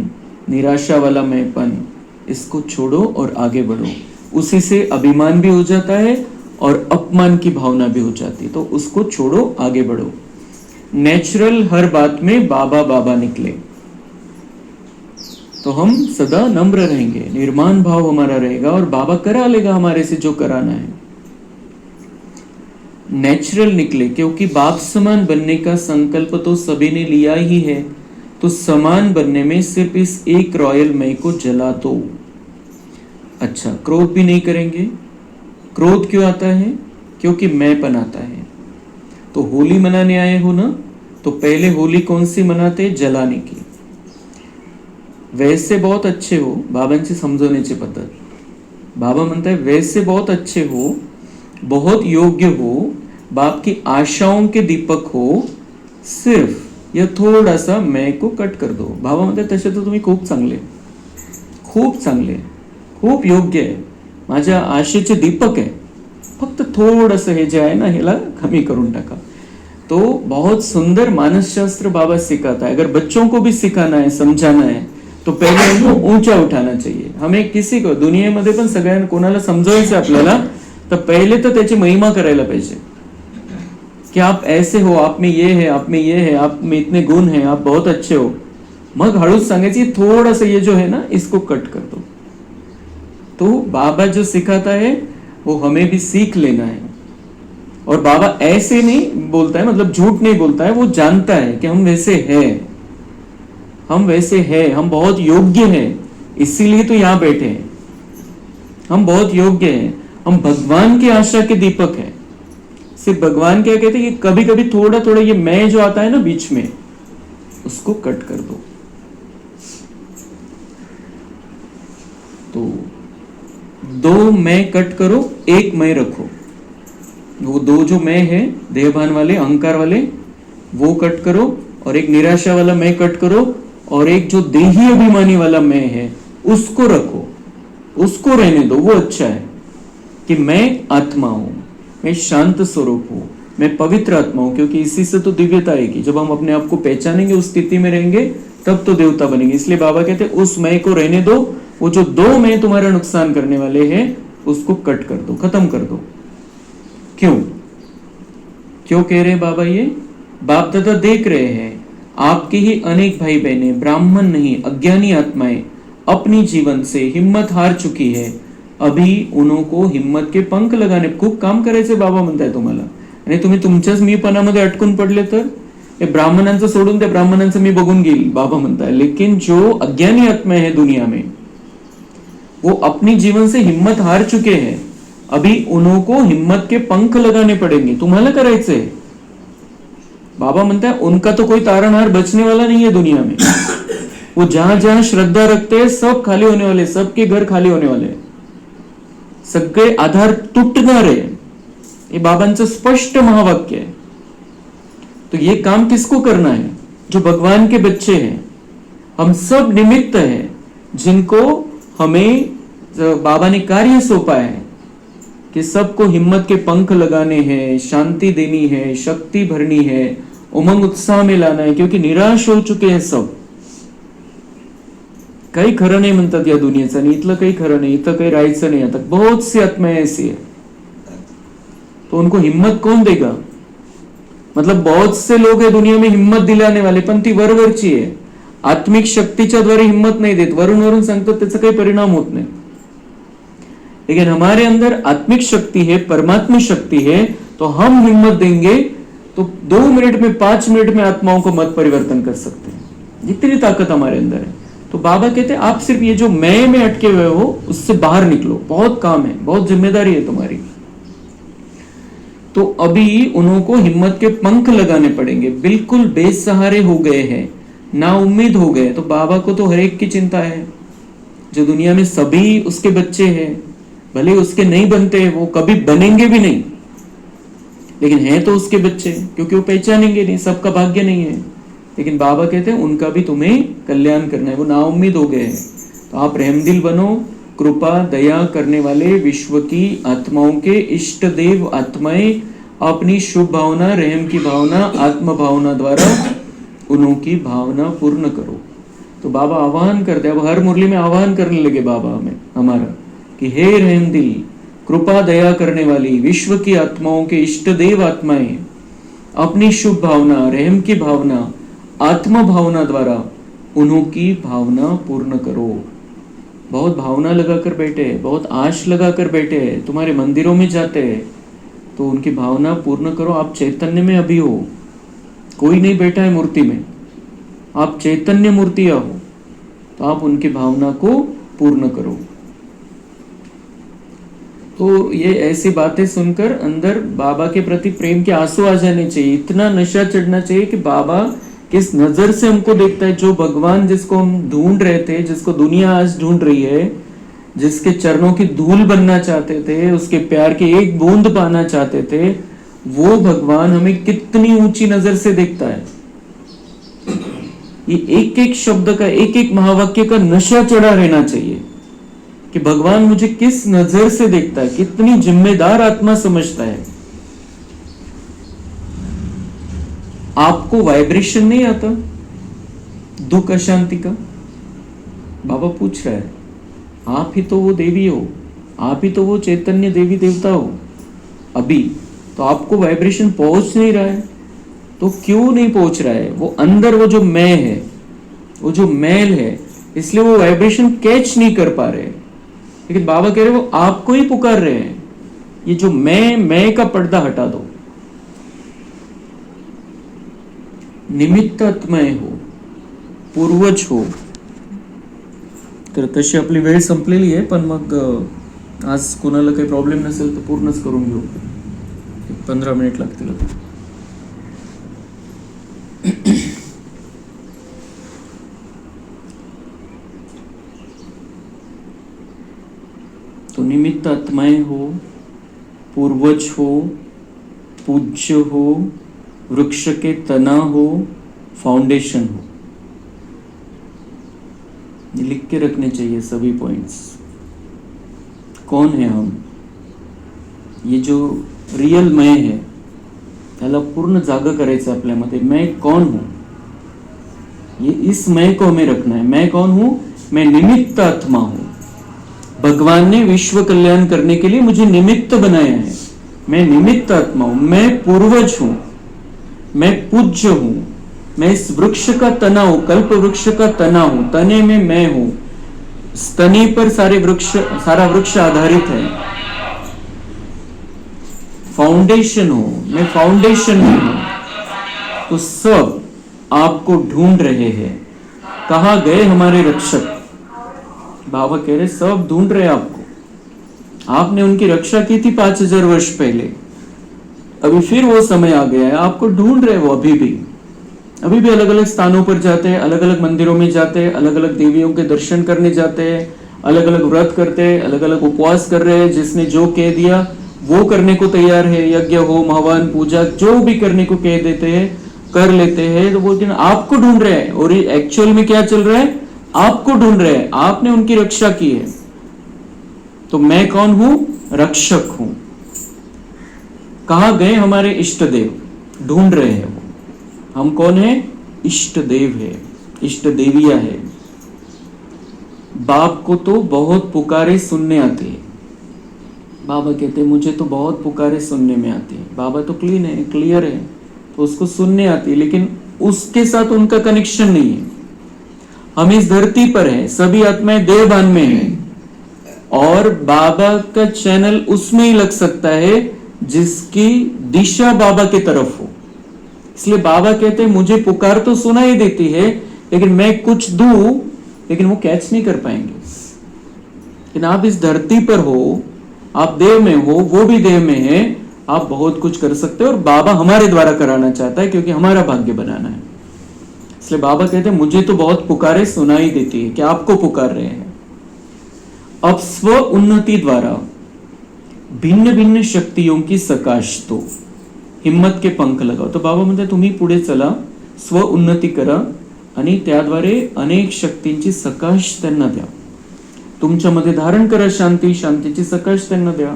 निराशा वाला मैंपन, इसको छोड़ो और आगे बढ़ो. उसी से अभिमान भी हो जाता है और अपमान की भावना भी हो जाती है. तो उसको छोड़ो, आगे बढ़ो. नेचुरल हर बात में बाबा बाबा निकले तो हम सदा नम्र रहेंगे, निर्माण भाव हमारा रहेगा और बाबा करा लेगा हमारे से जो कराना है. नेचुरल निकले क्योंकि बाप समान बनने का संकल्प तो सभी ने लिया ही है. तो समान बनने में सिर्फ इस एक रॉयल मैं को जला दो. अच्छा, क्रोध भी नहीं करेंगे. क्रोध क्यों आता है, क्योंकि मैंपन आता है. तो होली मनाने आए हो ना, तो पहले होली कौन सी मनाते, जलाने की. वैसे बहुत अच्छे हो, बाबांची समजवण्याची पद्धत. बाबा म्हणताय वैसे बहुत अच्छे हो, बहुत योग्य हो, बाप की आशाओं के दीपक हो, सिर्फ यह थोड़ा सा मैं को कट कर दो. बाबा म्हणताय तसे तर तुम्ही खूप चांगले, खूप चांगले, खूप योग्य आहे, माझ्या आशेचे दीपक आहे, फक्त थोडंसं हे जे आहे ना ह्याला कमी करून टाका. तो बहुत सुंदर मानसशास्त्र बाबा सिखाता है. अगर बच्चों को भी सिखाना है, समझाना है, तो पहले उनको ऊंचा उठाना चाहिए. हमें किसी को दुनियेमध्ये पण सगळ्यांना कोणाला समजवायचं आपल्याला, तर पहिले तर त्याची महिमा करायला पाहिजे कि आप ऐसे हो, आप में ये है, आप में ये है, आप में इतने गुण हैं, आप बहुत अच्छे हो. मग हळूच सांगायची थोड़ा सा ये जो है ना इसको कट कर दो. तो बाबा जो सिखाता है वो हमें भी सीख लेना है. और बाबा ऐसे नहीं बोलता है, मतलब झूठ नहीं बोलता है, वो जानता है कि हम वैसे हैं, हम वैसे हैं, हम बहुत योग्य हैं, इसीलिए तो यहां बैठे हैं. हम बहुत योग्य हैं, हम भगवान की आशा के दीपक हैं. सिर्फ भगवान क्या कहते हैं कि कभी कभी थोड़ा थोड़ा ये मैं जो आता है ना बीच में, उसको कट कर दो. तो दो मैं कट करो, एक मैं रखो. वो दो जो मैं है, देहभान वाले, अहंकार वाले, वो कट करो, और एक निराशा वाला मैं कट करो, और एक जो देही अभिमानी वाला मैं है उसको रखो, उसको रहने दो. वो अच्छा है कि मैं आत्मा हूं, मैं शांत स्वरूप हूं, मैं पवित्र आत्मा हूं, क्योंकि इसी से तो दिव्यता आएगी. जब हम अपने आप को पहचानेंगे, उस स्थिति में रहेंगे, तब तो देवता बनेंगे. इसलिए बाबा कहते हैं उस मैं को रहने दो. वो जो दो मैं तुम्हारा नुकसान करने वाले हैं उसको कट कर दो, खत्म कर दो. क्यों क्यों कह रहे हैं बाबा? ये बाप दादा देख रहे हैं आपके ही अनेक भाई बहने, ब्राह्मण नहीं अज्ञानी आत्माएं अपनी जीवन से हिम्मत हार चुकी है. अभी उनको हिम्मत के पंख लगाने खूप काम करायचे बाबा म्हणताय तुम्हाला. आणि तुम्ही तुमच्याच मीपणामध्ये अटकून पडले तर हे ब्राह्मणांचं सोडून त्या ब्राह्मणांचं मी बघून घेईल बाबा म्हणताय. लेकिन जो अज्ञानी आत्मा है दुनिया में, वो अपनी जीवन से हिम्मत हार चुके हैं. अभी उनको हिम्मत के पंख लगाने पड़ेंगे. तुम्हाला करायचंय. बाबा म्हणता है उनका तो कोई तारणहार बचने वाला नहीं है दुनिया में. वो जहां जहां श्रद्धा रखते हैं सब खाली होने वाले, सबके घर खाली होने वाले, सगळे आधार तुटणार आहे. ये बाबांचं स्पष्ट महावाक्य है. तो ये काम किसको करना है? जो भगवान के बच्चे हैं. हम सब निमित्त हैं जिनको हमें बाबा ने कार्य सौंपा है कि सबको हिम्मत के पंख लगाने हैं, शांति देनी है, शक्ति भरनी है, उमंग उत्साह में लाना है. क्योंकि निराश हो चुके हैं सब. काही खरं नाही म्हणतात या दुनियेचं, आणि इथलं काही खरं नाही, इथं काही राहायचं नाही. आता बहुत सी आत्माएं ऐसी है, तो उनको हिम्मत कौन देगा? मतलब बहुत से लोग है दुनिया में हिम्मत दिलाने वाले, पण ती वरवरची आहे. आत्मिक शक्तीच्या द्वारे हिम्मत नाही देत, वरून वरून सांगतात, त्याचा काही परिणाम होत नाही. लेकिन हमारे अंदर आत्मिक शक्ति है, परमात्मा शक्ति है, तो हम हिम्मत देंगे तो 2 मिनट में 5 मिनट में आत्माओं को मत परिवर्तन कर सकते हैं. इतनी ताकत हमारे अंदर है. तो बाबा कहते हैं आप सिर्फ ये जो मैं में अटके हुए हो उससे बाहर निकलो. बहुत काम है, बहुत जिम्मेदारी है तुम्हारी. तो अभी उनको हिम्मत के पंख लगाने पड़ेंगे. बिल्कुल बेसहारे हो गए हैं, ना उम्मीद हो गए. तो बाबा को तो हर एक की चिंता है. जो दुनिया में सभी उसके बच्चे हैं, भले उसके नहीं बनते, वो कभी बनेंगे भी नहीं, लेकिन हैं तो उसके बच्चे, क्योंकि वो पहचानेंगे नहीं, सबका भाग्य नहीं है. लेकिन बाबा कहते हैं उनका भी तुम्हें कल्याण करना है. वो नाउम्मीद हो गए हैं, तो आप रहमदिल बनो. कृपा दया करने वाले विश्व की आत्माओं के इष्ट देव आत्माएं अपनी शुभ भावना, रहम की भावना, आत्म भावना द्वारा उनकी भावना पूर्ण करो. तो बाबा आह्वान करते, अब हर मुरली में आह्वान करने लगे बाबा हमें, हमारा, कि हे रहमदिल, कृपा दया करने वाली विश्व की आत्माओं के इष्ट देव आत्माएं अपनी शुभ भावना, रहम की भावना, आत्म भावना द्वारा उनकी भावना पूर्ण करो. बहुत भावना लगाकर बैठे हैं, बहुत आश लगाकर बैठे हैं, तुम्हारे मंदिरों में जाते हैं, तो उनकी भावना पूर्ण करो. आप चैतन्य में अभी हो, कोई नहीं बैठा है मूर्ति में, आप चैतन्य मूर्तियां हो, तो आप उनकी भावना को पूर्ण करो. तो ये ऐसी बातें सुनकर अंदर बाबा के प्रति प्रेम के आंसू आ जाने चाहिए. इतना नशा चढ़ना चाहिए कि बाबा किस नजर से हमको देखता है। जो भगवान जिसको हम ढूंढ रहे थे, जिसको दुनिया आज ढूंढ रही है, जिसके चरणों की धूल बनना चाहते थे, उसके प्यार की एक बूंद पाना चाहते थे, वो भगवान हमें कितनी ऊंची नजर से देखता है। ये एक एक शब्द का, एक एक महावाक्य का नशा चढ़ा रहना चाहिए कि भगवान मुझे किस नजर से देखता है, कितनी जिम्मेदार आत्मा समझता है। आपको वाइब्रेशन नहीं आता दुख अशांति का? बाबा पूछ रहा है, आप ही तो वो देवी हो, आप ही तो वो चैतन्य देवी देवता हो। अभी तो आपको वाइब्रेशन पहुंच नहीं रहा है, तो क्यों नहीं पहुंच रहा है? वो अंदर वो जो मैं है, वो जो मैल है, इसलिए वो वाइब्रेशन कैच नहीं कर पा रहे। लेकिन बाबा कह रहे वो आपको ही पुकार रहे हैं। ये जो मैं का पर्दा हटा दो। निमित्तात्मय हो, पूर्वज हो. तर तशी आपली वेळ संपलेली आहे, पण मग आज कोणाला काही प्रॉब्लेम नसेल तर पूर्णच करून घेऊ. 15 मिनिट लागतील आता. तो निमित्त आत्माएं हो, पूर्वज हो, पूज्य हो, वृक्ष के तना हो, फाउंडेशन हो. ये लिख के रखने चाहिए सभी पॉइंट्स. कौन है हम? ये जो रियल मैं है त्याला पूर्ण जागा करायचं आपल्यामध्ये. मैं कौन हूं, ये इस मैं को हमें रखना है. मैं कौन हूं? मैं निमित्त आत्मा हूं. भगवान ने विश्व कल्याण करने के लिए मुझे निमित्त बनाया है. मैं निमित्त आत्मा हूं, मैं पूर्वज हूं, मैं पूज्य हूं, मैं इस वृक्ष का तना हूं, कल्प वृक्ष का तना हूं. तने में मैं हूं, तने पर सारा वृक्ष आधारित है. फाउंडेशन हो, मैं फाउंडेशन में हूं. तो सब आपको ढूंढ रहे हैं. कहां गए हमारे रक्षक? बाबा कह रहे सब ढूंढ रहे आपको. आपने उनकी रक्षा की थी 5000 वर्ष पहले. अभी फिर वो समय आ गया है, आपको ढूंढ रहे वो. अभी भी अलग अलग स्थानों पर जाते हैं, अलग अलग मंदिरों में जाते हैं, अलग अलग देवियों के दर्शन करने जाते हैं, अलग अलग व्रत करते हैं, अलग अलग उपवास कर रहे हैं. जिसने जो कह दिया वो करने को तैयार है. यज्ञ हो, हवन, पूजा, जो भी करने को कह देते हैं कर लेते हैं. तो वो आपको ढूंढ रहे हैं. और एक्चुअल में क्या चल रहा है? आपको ढूंढ रहे हैं. आपने उनकी रक्षा की है. तो मैं कौन हूं? रक्षक हूं. कहां गए हमारे इष्ट देव? ढूंढ रहे हैं वो. हम कौन है? इष्ट देव है, इष्ट देविया है. बाप को तो बहुत पुकारे सुनने आते हैं. बाबा कहते हैं मुझे तो बहुत पुकारे सुनने में आती है. बाबा तो क्लीन है, क्लियर है, तो उसको सुनने आती है, लेकिन उसके साथ उनका कनेक्शन नहीं है. हम इस धरती पर हैं, सभी आत्माएं देवभान में हैं, और बाबा का चैनल उसमें ही लग सकता है जिसकी दिशा बाबा की तरफ हो. इसलिए बाबा कहते हैं मुझे पुकार तो सुनाई देती है, लेकिन मैं कुछ दूं, लेकिन वो कैच नहीं कर पाएंगे. लेकिन आप इस धरती पर हो, आप देव में हो, वो भी देव में है, आप बहुत कुछ कर सकते हो. और बाबा हमारे द्वारा कराना चाहता है, क्योंकि हमारा भाग्य बनाना है. इसलिए बाबा कहते हैं मुझे तो बहुत पुकारे सुनाई देती है कि आपको पुकार रहे हैं. अब स्व उन्नति द्वारा भिन्न भिन्न शक्तियों की सकाश दो, हिम्मत के पंख लगाओ. तो बाबा म्हणते तुम्ही पुढे चला, स्व उन्नती करा आणि त्याद्वारे अनेक शक्तींची सकाश त्यांना द्या. तुमच्यामध्ये धारण करा शांती, शांतीची सकाश त्यांना द्या.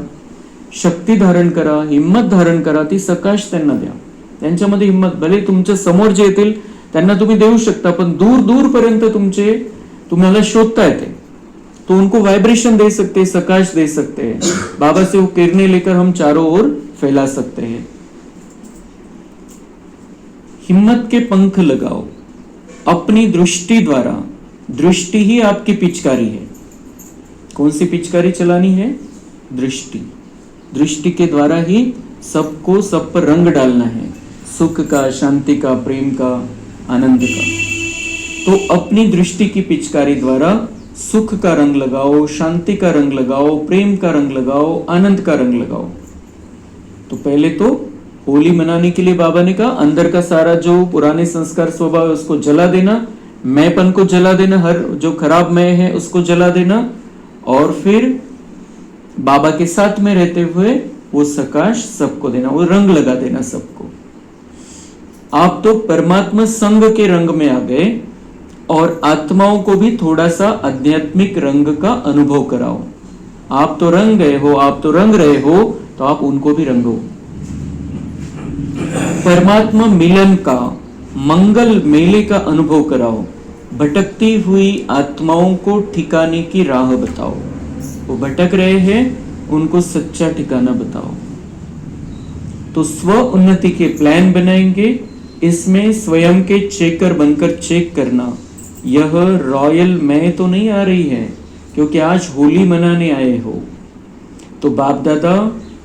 शक्ती धारण करा, हिम्मत धारण करा, ती सकाश त्यांना द्या. त्यांच्यामध्ये हिम्मत, भले तुमच्या समोर जे येतील त्यांना तुम्ही देऊ शकता, पण दूर दूर पर्यंत तुम्हाला शोधता येते, तो उनको वाइब्रेशन दे सकते हैं, सकाश दे सकते हैं. बाबा से वो किरणें लेकर हम चारों ओर फैला सकते हैं. हिम्मत के पंख लगाओ अपनी दृष्टि द्वारा. दृष्टि ही आपकी पिचकारी है. कौन सी पिचकारी चलानी है? दृष्टि. दृष्टि के द्वारा ही सबको सब पर रंग डालना है, सुख का, शांति का, प्रेम का, आनंद का. तो अपनी दृष्टि की पिचकारी द्वारा सुख का रंग लगाओ, शांति का रंग लगाओ, प्रेम का रंग लगाओ, आनंद का रंग लगाओ. तो पहले तो होली मनाने के लिए बाबा ने कहा अंदर का सारा जो पुराने संस्कार स्वभाव है उसको जला देना, मैंपन को जला देना, हर जो खराब मैं है उसको जला देना, और फिर बाबा के साथ में रहते हुए वो सकाश सबको देना, वो रंग लगा देना सबको। आप तो परमात्मा संग के रंग में आ गए और आत्माओं को भी थोड़ा सा आध्यात्मिक रंग का अनुभव कराओ। आप तो रंग गए हो, आप तो रंग रहे हो, तो आप उनको भी रंगो। परमात्मा मिलन का, मंगल मेले का अनुभव कराओ। भटकती हुई आत्माओं को ठिकाने की राह बताओ। वो भटक रहे हैं, उनको सच्चा ठिकाना बताओ। तो स्व उन्नति के प्लान बनाएंगे। इसमें स्वयं के चेकर बनकर चेक करना, यह रॉयल मैं तो नहीं आ रही है, क्योंकि आज होली मनाने आए हो। तो बाप दादा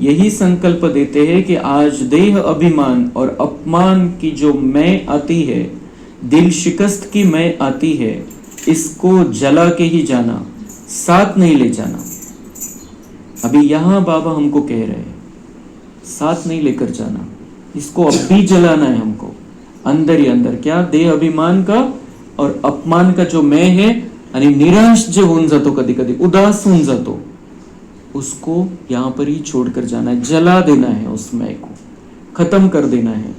यही संकल्प देते हैं कि आज देह अभिमान और अपमान की जो मैं आती है, दिल शिकस्त की मैं आती है, इसको जला के ही जाना, साथ नहीं ले जाना। अभी यहां बाबा हमको कह रहे हैं साथ नहीं लेकर जाना, इसको अब भी जलाना है हमको अंदर ही अंदर। क्या? देह अभिमान का और अपमान का जो मैं है, आणि निराश जे होऊन जातो, कधी कधी उदास होऊन जातो, उसको यहां पर ही छोड़कर जाना है, जला देना है, उस मैं को खत्म कर देना है।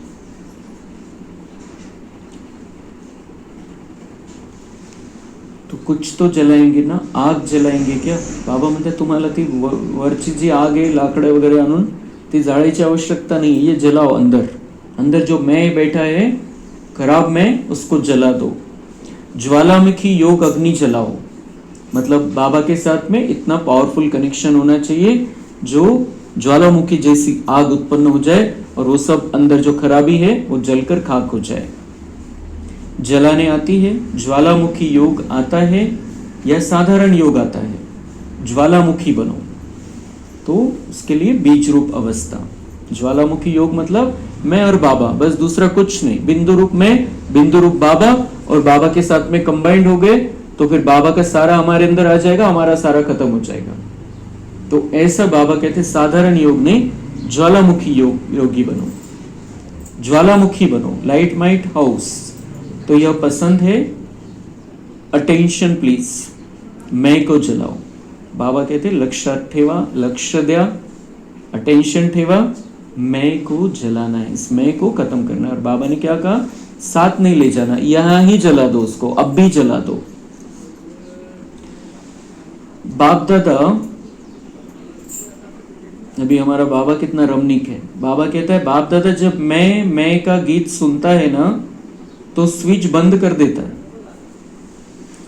तो कुछ तो जलाएंगे ना, आग जलाएंगे क्या? बाबा म्हणते तुम्हाला ती वरची जी आग आहे लाकडं वगैरे आणून ती जाळायची आवश्यकता नहीं, ये जलाओ अंदर। अंदर जो मैं बैठा है खराब मैं, उसको जला दो। ज्वालामुखी योग अग्नि जलाओ, मतलब बाबा के साथ में इतना पावरफुल कनेक्शन होना चाहिए जो ज्वालामुखी जैसी आग उत्पन्न हो जाए और वो सब अंदर जो खराबी है वो जलकर खाक हो जाए। जलाने आती है, ज्वालामुखी योग आता है या साधारण योग आता है, ज्वालामुखी बनो। तो उसके लिए बीज रूप अवस्था, ज्वालामुखी योग मतलब मैं और बाबा, बस दूसरा कुछ नहीं। बिंदु रूप मैं, बिंदु रूप बाबा, और बाबा के साथ में कंबाइंड हो गए तो फिर बाबा का सारा हमारे अंदर आ जाएगा, हमारा सारा खत्म हो जाएगा। तो ऐसा बाबा कहते साधारण योग नहीं, ज्वालामुखी योग, योगी बनो, ज्वालामुखी बनो, लाइट माइट हाउस। तो यह पसंद है, अटेंशन प्लीज, मैं को जलाओ। बाबा कहते लक्षात ठेवा, लक्ष्य द्या, अटेंशन ठेवा, मैं को जलाना है, इस मैं को खत्म करना है। और बाबा ने क्या कहा? साथ नहीं ले जाना, यहां ही जला दो उसको, अब भी जला दो। बाप दादा, अभी हमारा बाबा कितना रमणीक है। बाबा कहता है बाप दादा जब मैं का गीत सुनता है ना तो स्विच बंद कर देता है।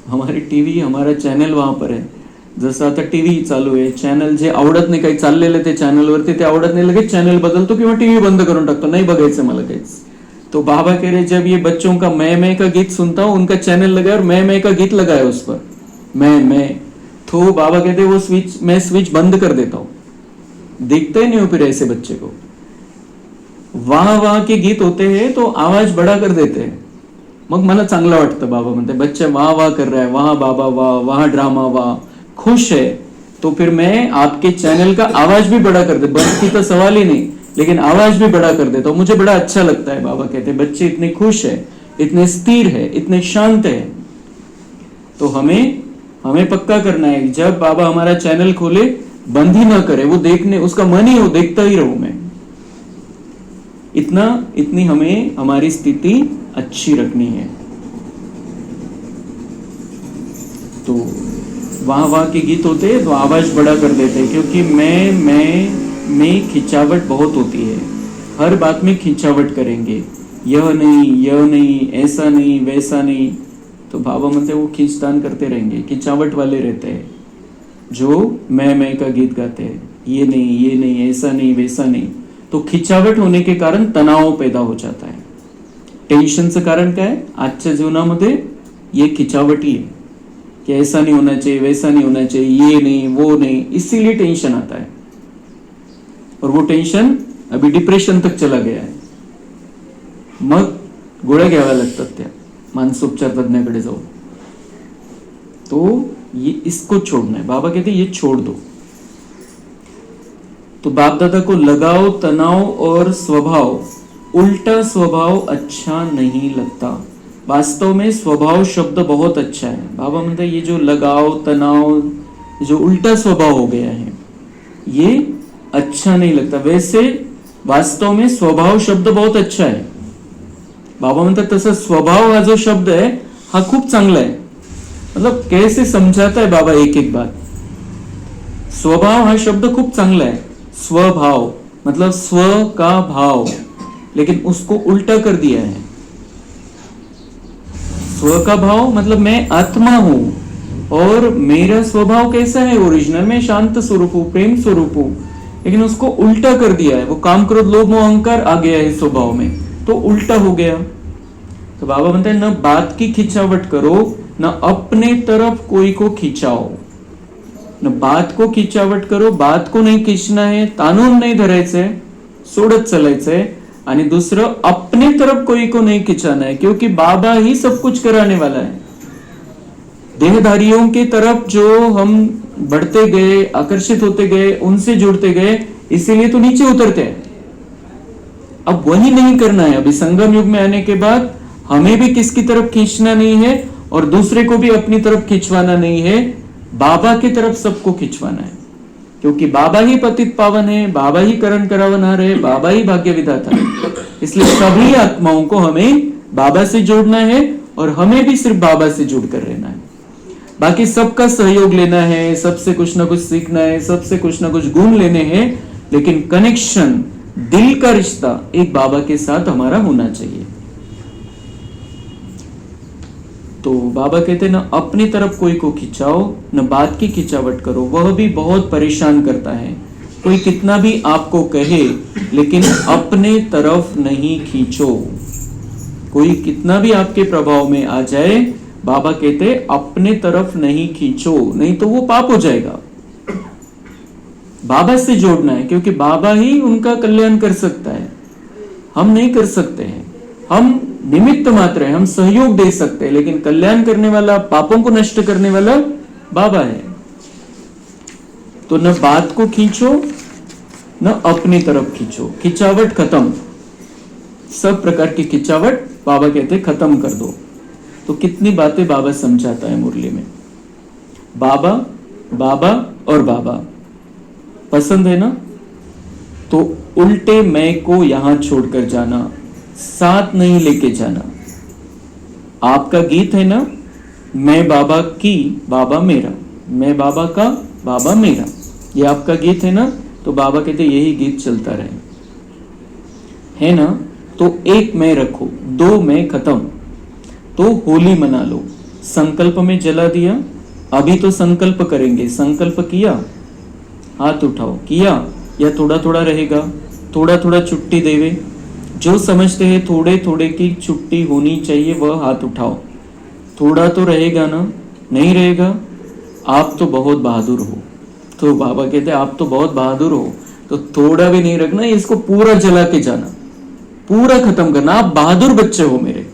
हमारी टीव्ही, हमारा चॅनल वहां पर आहे, जसं आता टीव्ही चालू आहे, चॅनल जे आवडत नाही, काही चाललेलं ते चॅनलवरती ते आवडत नाही, लगेच चॅनल बदलतो किंवा टीव्ही बंद करून टाकतो, नहीं बघायचं मला काहीच। तो बाबा कह रहे जब ये बच्चों का मैं का गीत सुनता हूं, उनका चैनल लगाया और मैं का गीत लगाया उस पर, मैं तो बाबा कहते वो स्विच, मैं स्विच बंद कर देता हूं। देखते ही नहीं हो फिर ऐसे बच्चे को। वहां के गीत होते हैं तो आवाज बड़ा कर देते हैं, मग मला चांगलं वाटतं। बाबा म्हणते बच्चा वाह कर रहा है, वहां बाबा वाह, वहां ड्रामा वाह, खुश है। तो फिर मैं आपके चैनल का आवाज भी बड़ा कर दे, बंद की तो सवाल ही नहीं, लेकिन आवाज भी बड़ा कर देता हूं, मुझे बड़ा अच्छा लगता है। बाबा कहते बच्चे इतने खुश है, इतने स्थिर है, इतने शांत है। तो हमें पक्का करना है, जब बाबा हमारा चैनल खोले बंद ही ना करे, वो देखने, उसका मन ही हो, देखता ही रहूं मैं। इतनी हमें हमारी स्थिति अच्छी रखनी है। तो वहां के गीत होते हैं तो आवाज बड़ा कर देते हैं, क्योंकि मैं खिंचावट बहुत होती है, हर बात में खिंचावट करेंगे, यह नहीं, ऐसा नहीं, वैसा नहीं। तो बाबा म्हणते वो खींचतान करते रहेंगे, खिंचावट वाले रहते हैं जो मैं का गीत गाते हैं, ये नहीं, ऐसा नहीं, वैसा नहीं। तो खिंचावट होने के कारण तनाव पैदा हो जाता है। टेंशनचं कारण काय? आजच्या जीवनामध्ये ये खिंचावट ही है कि ऐसा नहीं होना चाहिए, वैसा नहीं होना चाहिए, ये नहीं, वो नहीं, इसीलिए टेंशन आता है। और वो टेंशन अभी डिप्रेशन तक चला गया है, मग गोळ्या घ्याव्या लागतात त्या मानसोपचार तज्ञाकडे जाऊन। तो ये इसको छोड़ना है। बाबा कहते ये छोड़ दो। तो बाप दादा को लगाव, तनाव और स्वभाव, उल्टा स्वभाव अच्छा नहीं लगता। वास्तव में स्वभाव शब्द बहुत अच्छा है। बाबा म्हणते ये जो लगाव, तनाव, जो उल्टा स्वभाव हो गया है ये अच्छा नहीं लगता। वैसे वास्तव में स्वभाव शब्द बहुत अच्छा है। बाबा म्हणतात तसं स्वभाव हा जो शब्द है हा खूप चांगला है। मतलब कैसे समझाता है बाबा एक एक बात। स्वभाव हा शब्द खूप चांगला है। स्वभाव मतलब स्व का भाव, लेकिन उसको उल्टा कर दिया है। स्व का भाव मतलब मैं आत्मा हूं और मेरा स्वभाव कैसा है, ओरिजिनल में शांत स्वरूप हूं, प्रेम स्वरूप हूं, लेकिन उसको उल्टा कर दिया है। वो काम, क्रोध, लोभ, मोह, अहंकार आ गया है स्वभाव में, तो उल्टा हो गया। तो बाबा बनते हैं न बात की खिंचावट करो, न अपने तरफ कोई को खिंचाओ। न बात को खिंचावट करो, बात को नहीं खींचना है, ताणून नहीं धरायचंय, सोडत चालायचंय। आणि दूसरं अपने तरफ कोई को नहीं खिंचाना है, क्योंकि बाबा ही सब कुछ कराने वाला है। देहधारियों की तरफ जो हम बढ़ते गए, आकर्षित होते गए, उनसे जुड़ते गए, इसीलिए तो नीचे उतरते हैं। अब वही नहीं करना है। अभी संगम युग में आने के बाद हमें भी किसकी तरफ खींचना नहीं है और दूसरे को भी अपनी तरफ खिंचवाना नहीं है, बाबा की तरफ सबको खिंचवाना है। क्योंकि बाबा ही पतित पावन है, बाबा ही करण करावनहार है, बाबा ही भाग्य विधाता है। इसलिए सभी आत्माओं को हमें बाबा से जोड़ना है और हमें भी सिर्फ बाबा से जुड़कर रहना है। बाकी सबका सहयोग लेना है, सबसे कुछ ना कुछ सीखना है, सबसे कुछ ना कुछ गुण लेने हैं, लेकिन कनेक्शन, दिल का रिश्ता एक बाबा के साथ हमारा होना चाहिए। तो बाबा कहते हैं ना अपनी तरफ कोई को खिंचाओ, न बात की खिंचावट करो। वह भी बहुत परेशान करता है। कोई कितना भी आपको कहे, लेकिन अपने तरफ नहीं खींचो। कोई कितना भी आपके प्रभाव में आ जाए, बाबा कहते अपने तरफ नहीं खींचो, नहीं तो वो पाप हो जाएगा। बाबा से जोड़ना है, क्योंकि बाबा ही उनका कल्याण कर सकता है, हम नहीं कर सकते हैं। हम निमित्त मात्र है, हम सहयोग दे सकते हैं, लेकिन कल्याण करने वाला, पापों को नष्ट करने वाला बाबा है। तो न बात को खींचो, न अपनी तरफ खींचो। खिंचावट खत्म, सब प्रकार की खिंचावट बाबा कहते खत्म कर दो। तो कितनी बातें बाबा समझाता है मुरली में। बाबा, बाबा और बाबा पसंद है ना, तो उल्टे मैं को यहां छोड़कर जाना, साथ नहीं लेके जाना। आपका गीत है ना, मैं बाबा की, बाबा मेरा, मैं बाबा का, बाबा मेरा, ये आपका गीत है ना। तो बाबा कहते यही गीत चलता रहे, है ना। तो एक मैं रखो, दो मैं खत्म। तो होली मना लो, संकल्प में जला दिया। अभी तो संकल्प करेंगे, संकल्प किया, हाथ उठाओ, किया या थोड़ा थोड़ा रहेगा, थोड़ा थोड़ा छुट्टी देवे। जो समझते हैं थोड़े थोड़े की छुट्टी होनी चाहिए, वह हाथ उठाओ। थोड़ा तो रहेगा ना, नहीं रहेगा आप तो बहुत बहादुर हो। तो बाबा कहते आप तो बहुत बहादुर हो, तो थोड़ा भी नहीं रखना, इसको पूरा जला के जाना, पूरा खत्म करना। आप बहादुर बच्चे हो मेरे,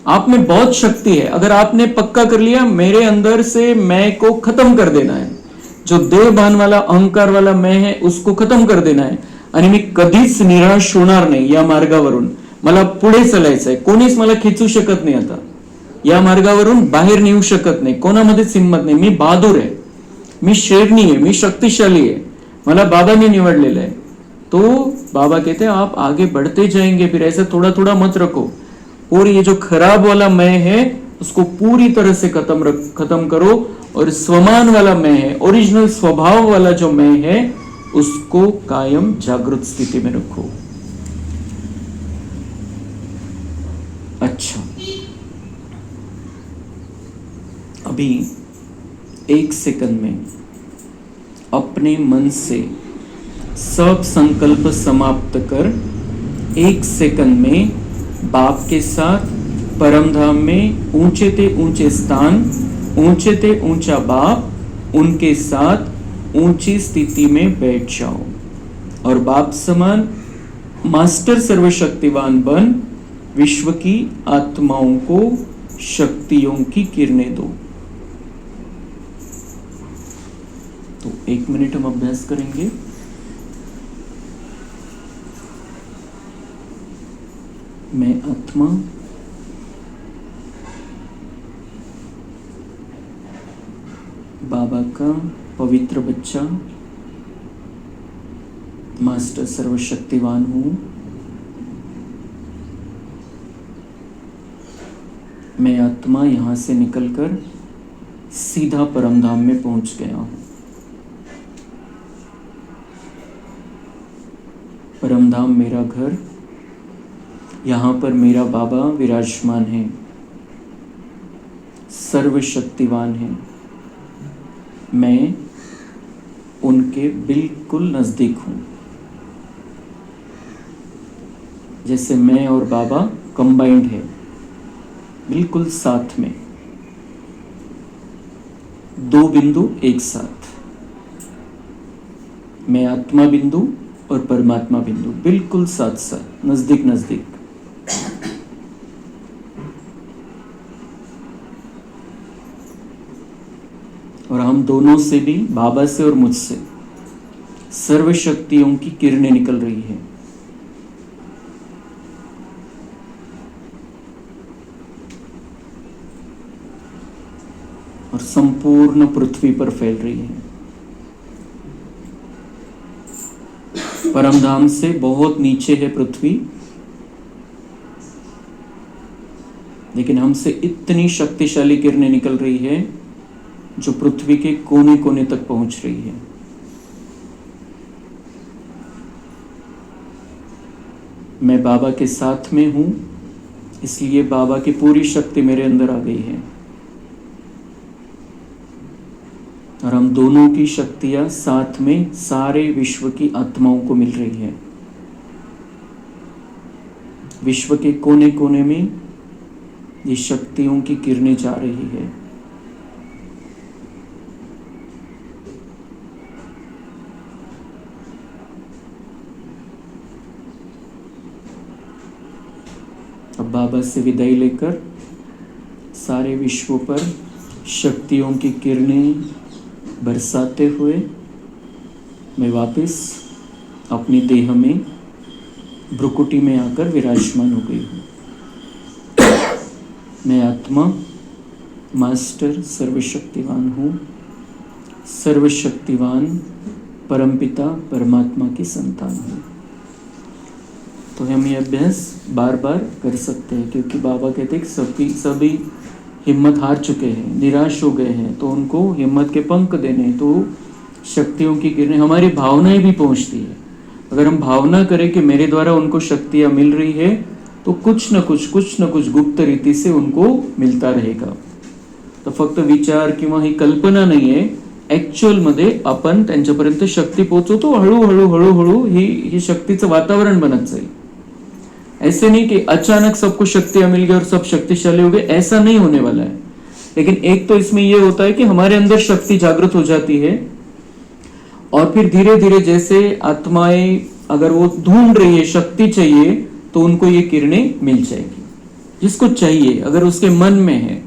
आप में बहुत शक्ति है। अगर आपने पक्का कर लिया मेरे अंदर से मैं को खत्म कर देना है, जो देहभान वाला, अहंकार वाला मैं है, उसको खत्म कर देना है, आणि मी कधीच निराश होणार नाही। या मार्गावरून मला पुढे चालायचंय, कोणीच मला खिचू शकत नाही। आता या मार्गावरून बाहेर नेऊ शकत नाही, कोणामध्येच हिंमत नाही। मी बहादूर आहे, मी शेरनी है, मी शक्तिशाली है, मला बाबा ने निवडलेला है। तो बाबा कहते हैं आप आगे बढ़ते जाएंगे, फिर ऐसे थोड़ा थोड़ा मत रखो। और ये जो खराब वाला मैं है उसको पूरी तरह से खत्म करो, और स्वमान वाला मैं है, ओरिजिनल स्वभाव वाला जो मैं है, उसको कायम जागृत स्थिति में रखो। अच्छा, अभी 1 सेकंड में अपने मन से सब संकल्प समाप्त कर 1 सेकंड में बाप के साथ परमधाम में ऊंचे ते ऊंचे स्थान, ऊंचे ते ऊंचा बाप, उनके साथ ऊंची स्थिति में बैठ जाओ और बाप समान मास्टर सर्वशक्तिवान बन विश्व की आत्माओं को शक्तियों की किरणें दो। तो 1 मिनट हम अभ्यास करेंगे। मैं आत्मा बाबा का पवित्र बच्चा मास्टर सर्वशक्तिवान हूँ। मैं आत्मा यहाँ से निकलकर सीधा परमधाम में पहुँच गया हूँ। परमधाम मेरा घर, यहाँ पर मेरा बाबा विराजमान है, सर्वशक्तिवान है। मैं उनके बिल्कुल नज़दीक हूँ। जैसे मैं और बाबा कंबाइंड है, बिल्कुल साथ में, दो बिंदु एक साथ। मैं आत्मा बिंदु और परमात्मा बिंदु बिल्कुल साथ साथ, नजदीक नजदीक। और हम दोनों से भी, बाबा से और मुझसे, सर्व शक्तियों की किरणें निकल रही है। और संपूर्ण पृथ्वी पर फैल रही है। परमधाम से बहुत नीचे है पृथ्वी, लेकिन हमसे इतनी शक्तिशाली किरणें निकल रही है जो पृथ्वी के कोने कोने तक पहुंच रही है। मैं बाबा के साथ में हूं, इसलिए बाबा की पूरी शक्ति मेरे अंदर आ गई है। और हम दोनों की शक्तियां साथ में सारे विश्व की आत्माओं को मिल रही है। विश्व के कोने कोने में ये शक्तियों की किरणें जा रही है। अब बाबा से विदाई लेकर सारे विश्व पर शक्तियों की किरणें बरसाते हुए मैं वापस अपनी देह में, भ्रुकुटी में आकर विराजमान हो गई हूँ। मैं आत्मा मास्टर सर्वशक्तिवान हूँ, सर्वशक्तिवान परमपिता परमात्मा की संतान हूँ। तो हम ये अभ्यास बार बार कर सकते हैं, क्योंकि बाबा कहते हैं सभी हिम्मत हार चुके हैं, निराश हो गए हैं, तो उनको हिम्मत के पंख देने। तो शक्तियों की किरणें, हमारी भावनाएं भी पहुंचती है। अगर हम भावना करें कि मेरे द्वारा उनको शक्तियां मिल रही है, तो कुछ न कुछ गुप्त रीति से उनको मिलता रहेगा। तो फक्त विचार किंवा ही कल्पना नाही आहे, ऍक्च्युअल मध्ये आपण त्यांच्यापर्यंत शक्ती पोहोचवतो। हळूहळू ही शक्तीचं वातावरण बनत जाईल। ऐसे नहीं कि अचानक सबको शक्तियां मिल गई और सब शक्तिशाली हो गए, ऐसा नहीं होने वाला है। लेकिन एक तो इसमें यह होता है कि हमारे अंदर शक्ति जागृत हो जाती है, और फिर धीरे धीरे जैसे आत्माएं अगर वो ढूंढ रही है, शक्ति चाहिए, तो उनको ये किरणें मिल जाएगी। जिसको चाहिए, अगर उसके मन में है,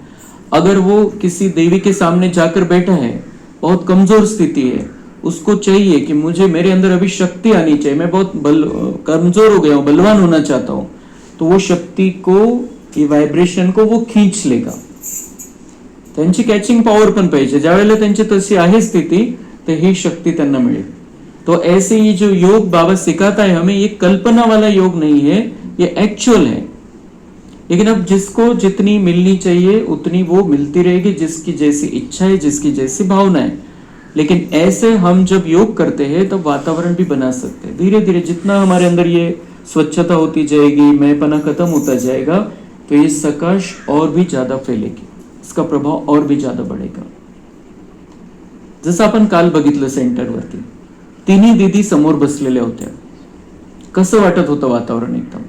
अगर वो किसी देवी के सामने जाकर बैठा है, बहुत कमजोर स्थिति है, उसको चाहिए कि मुझे, मेरे अंदर अभी शक्ति आनी चाहिए, मैं बहुत कमजोर हो गया हूं, बलवान होना चाहता हूं, तो वो शक्ति को, ये वायब्रेशन को वो खींच लेगा। त्यांची कॅचिंग पॉवर पण पाहिजे। ज्यावेळेला त्यांची तशी आहे स्थिती, तर ही शक्ति त्यांना मिळेल। तो ऐसे ही जो योग बाबा सिखाता है हमें, ये कल्पना वाला योग नहीं है, ये एक्चुअल है। लेकिन अब जिसको जितनी मिलनी चाहिए उतनी वो मिलती रहेगी, जिसकी जैसी इच्छा है, जिसकी जैसी भावना है। लेकिन ऐसे हम जब योग करते हैं तब वातावरण भी बना सकते हैं। धीरे धीरे जितना हमारे अंदर ये स्वच्छता होती जाएगी, मैंपना खत्म होता जाएगा, तो ये सकाश और भी ज्यादा फैलेगी, इसका प्रभाव और भी ज्यादा बढ़ेगा। जसं आपण काल बघितलं सेंटरवरती, तिन्ही दीदी समोर बसलेल्या होत्या, कसं वाटत होतं वातावरण एकदम।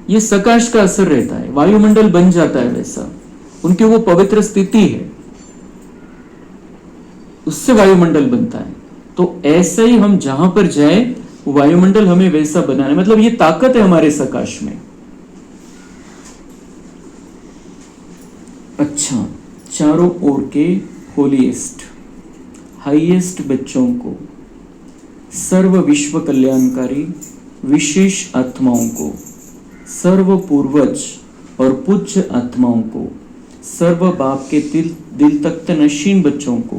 ये सकाश का असर रहता है, वायुमंडल बन जाता है वैसा, उनकी वो पवित्र स्थिति है, उससे वायुमंडल बनता है। तो ऐसे ही हम जहां पर जाए, वायुमंडल हमें वैसा बनाना है। मतलब ये ताकत है हमारे सकाश में। अच्छा, चारों ओर के होलीएस्ट, हाईएस्ट बच्चों को, सर्व विश्व कल्याणकारी विशेष आत्माओं को सर्व पूर्वज और पूज्य आत्माओं को, सर्व बाप के दिल तख्त नशीन बच्चों को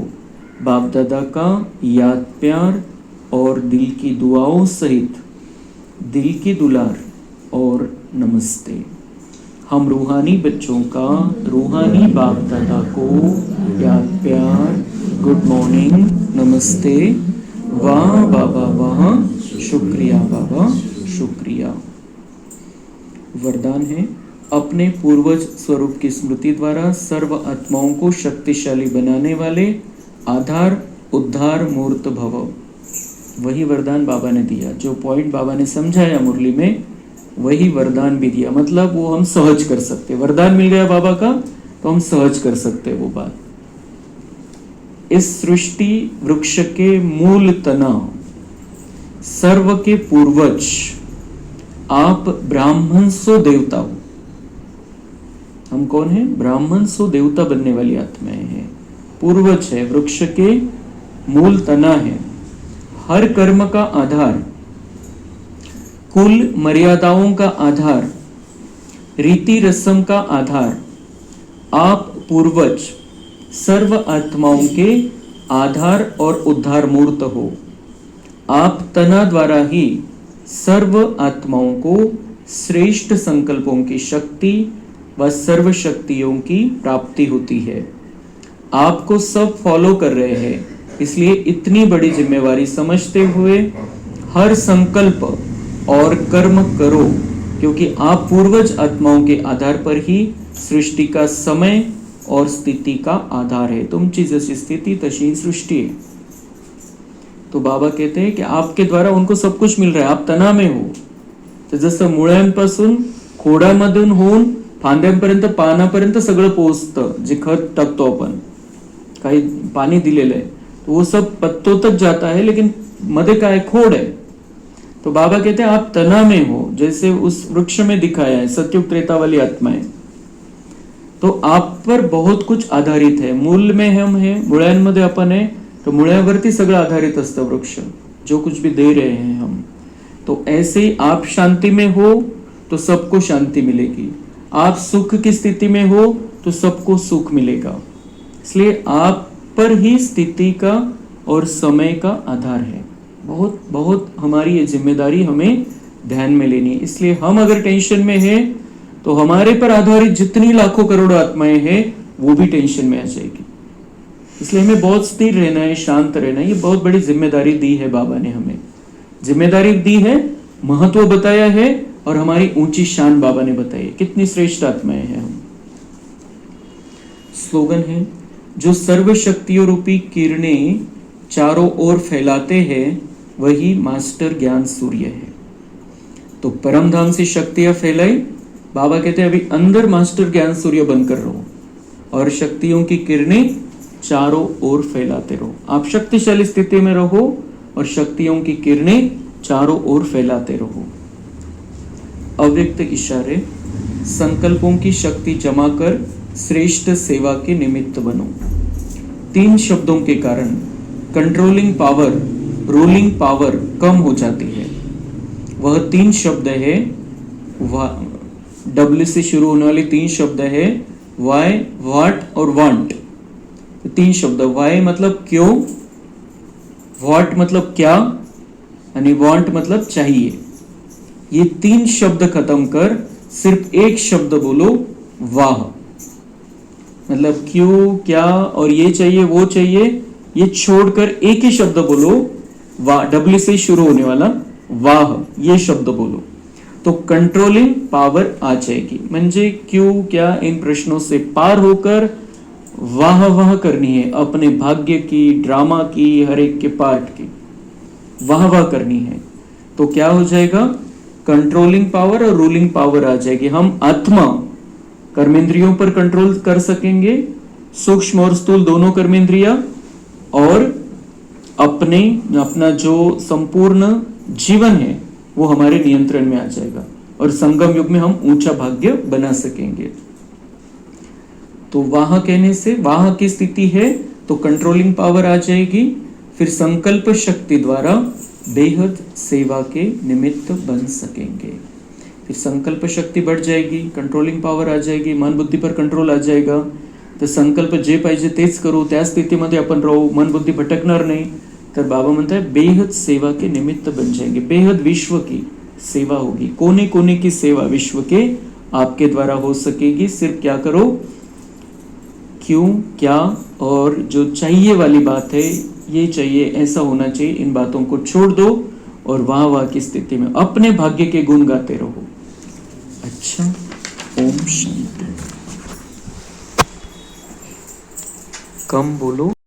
बाप दादा का याद प्यार और दिल की दुआओं सहित दिल की दुलार और नमस्ते। हम रूहानी बच्चों का रूहानी बाप दादा को याद प्यार, गुड मॉर्निंग, नमस्ते, वाह बाबा वाह, शुक्रिया बाबा शुक्रिया। वरदान है, अपने पूर्वज स्वरूप की स्मृति द्वारा सर्व आत्माओं को शक्तिशाली बनाने वाले आधार उद्धार मूर्त भव। वही वरदान बाबा ने दिया, जो पॉइंट बाबा ने समझाया मुरली में वही वरदान भी दिया। मतलब वो हम सहज कर सकते, वरदान मिल गया बाबा का तो हम सहज कर सकते वो बात। इस सृष्टि वृक्ष के मूल तना सर्व के पूर्वज आप ब्राह्मण सो देवता हो। हम कौन है? ब्राह्मण सो देवता बनने वाली आत्माएं हैं। पूर्वज है, वृक्ष के मूल तना है, हर कर्म का आधार, कुल मर्यादाओं का आधार, रीति रस्म का आधार। आप पूर्वज सर्व आत्माओं के आधार और उद्धार मूर्त हो। आप तना द्वारा ही सर्व आत्माओं को श्रेष्ठ संकल्पों की शक्ति व सर्व शक्तियों की प्राप्ति होती है। आपको सब फॉलो कर रहे हैं, इसलिए इतनी बड़ी जिम्मेवारी समझते हुए हर संकल्प और कर्म करो, क्योंकि आप पूर्वज आत्माओं के आधार पर ही सृष्टि का समय और स्थिति का आधार है। तुमची जशी स्थिति तशी सृष्टि है। तो बाबा कहते हैं कि आपके द्वारा उनको सब कुछ मिल रहा है, आप तना में हो। तर जसं मुळ्यांपासून खोडामधून होऊन फांद्यांपर्यंत पानापर्यंत सगळं पोहोचतं, जे खत टाकतो आपण, काही पाणी दिलेलं आहे, तो वो सब पत्तों तक जाता है, लेकिन मध्य का है, खोड है। तो बाबा कहते हैं आप तना में हो, जैसे उस वृक्ष में दिखाया है सत्युग त्रेता वाली आत्माएं। तो आप पर बहुत कुछ आधारित है। मूल में हम है, मुळ्यांमध्ये आपण है, तो मुळ्यावरती सगळं आधारित असतं वृक्ष, जो कुछ भी दे रहे हैं हम। तो ऐसे ही आप शांति में हो तो सबको शांति मिलेगी, आप सुख की स्थिति में हो तो सबको सुख मिलेगा। इसलिए आप पर ही स्थिति का और समय का आधार है। बहुत बहुत हमारी ये जिम्मेदारी हमें ध्यान में लेनी है। इसलिए हम अगर टेंशन में हैं तो हमारे पर आधारित जितनी लाखों करोड़ों आत्माएं हैं वो भी टेंशन में आ जाएगी। इसलिए हमें बहुत स्थिर रहना है, शांत रहना है। ये बहुत बड़ी जिम्मेदारी दी है बाबा ने, हमें जिम्मेदारी दी है, महत्व बताया है और हमारी ऊंची शान बाबा ने बताई है। कितनी श्रेष्ठ आत्माएं हैं हम। स्लोगन है, जो सर्व शक्तियों रूपी किरणें चारों ओर फैलाते हैं वही मास्टर ज्ञान सूर्य है। तो परम धाम से शक्तियां फैलाई, बाबा कहते हैं अभी अंदर मास्टर ज्ञान सूर्य बनकर रहो और शक्तियों की किरणें चारों ओर फैलाते रहो। आप शक्तिशाली स्थिति में रहो और शक्तियों की किरणें चारों ओर फैलाते रहो। अव्यक्त इशारे, संकल्पों की शक्ति जमा कर श्रेष्ठ सेवा के निमित्त बनो। 3 शब्दों के कारण कंट्रोलिंग पावर, रूलिंग पावर कम हो जाती है। वह 3 शब्द है, W से शुरू होने वाले 3 शब्द है, वाई, व्हाट और वांट। 3 शब्द, वाई मतलब क्यों, व्हाट मतलब क्या, यानी वांट मतलब चाहिए। ये 3 शब्द खत्म कर सिर्फ एक शब्द बोलो, वाह। मतलब क्यों, क्या और ये चाहिए वो चाहिए, ये छोड़कर एक ही शब्द बोलो, वाह। W से शुरू होने वाला वाह, ये शब्द बोलो तो कंट्रोलिंग पावर आ जाएगी। म्हणजे क्यों क्या इन प्रश्नों से पार होकर वाह वाह करनी है, अपने भाग्य की, ड्रामा की, हर एक के पार्ट की वाह वाह करनी है। तो क्या हो जाएगा, कंट्रोलिंग पावर और रूलिंग पावर आ जाएगी। हम आत्मा कर्मेंद्रियों पर कंट्रोल कर सकेंगे, सूक्ष्म और स्थूल दोनों कर्मेंद्रिया, और अपना जो संपूर्ण जीवन है वो हमारे नियंत्रण में आ जाएगा और संगम युग में हम ऊंचा भाग्य बना सकेंगे। तो वाह कहने से, वाह की स्थिति है तो कंट्रोलिंग पावर आ जाएगी, फिर संकल्प शक्ति द्वारा बेहद सेवा के निमित्त बन सकेंगे। फिर संकल्प शक्ती बढ़ जाएगी, कंट्रोलिंग पावर आ जाएगी, मन बुद्धी पर कंट्रोल आ जाएगा. तर संकल्प जे पाहिजे तेच करू, त्या स्थितीमध्ये आपण राहू, मन बुद्धी भटकणार नाही. तर बाबा म्हणतात बेहद सेवा के निमित्त बन जाएंगे, बेहद विश्व की सेवा होगी. कोने कोने की सेवा विश्व के आपके द्वारा हो सकेगी. सिर्फ क्या करो, क्यों, क्या और जो चाहिए वाली बात है, ये चाहिए, ऐसा होना चाहिए, इन बातों को छोड़ दो और वाह की स्थिति में अपने भाग्य के गुण गाते रहो. अच्छा, ओम शांति. कम बोलो.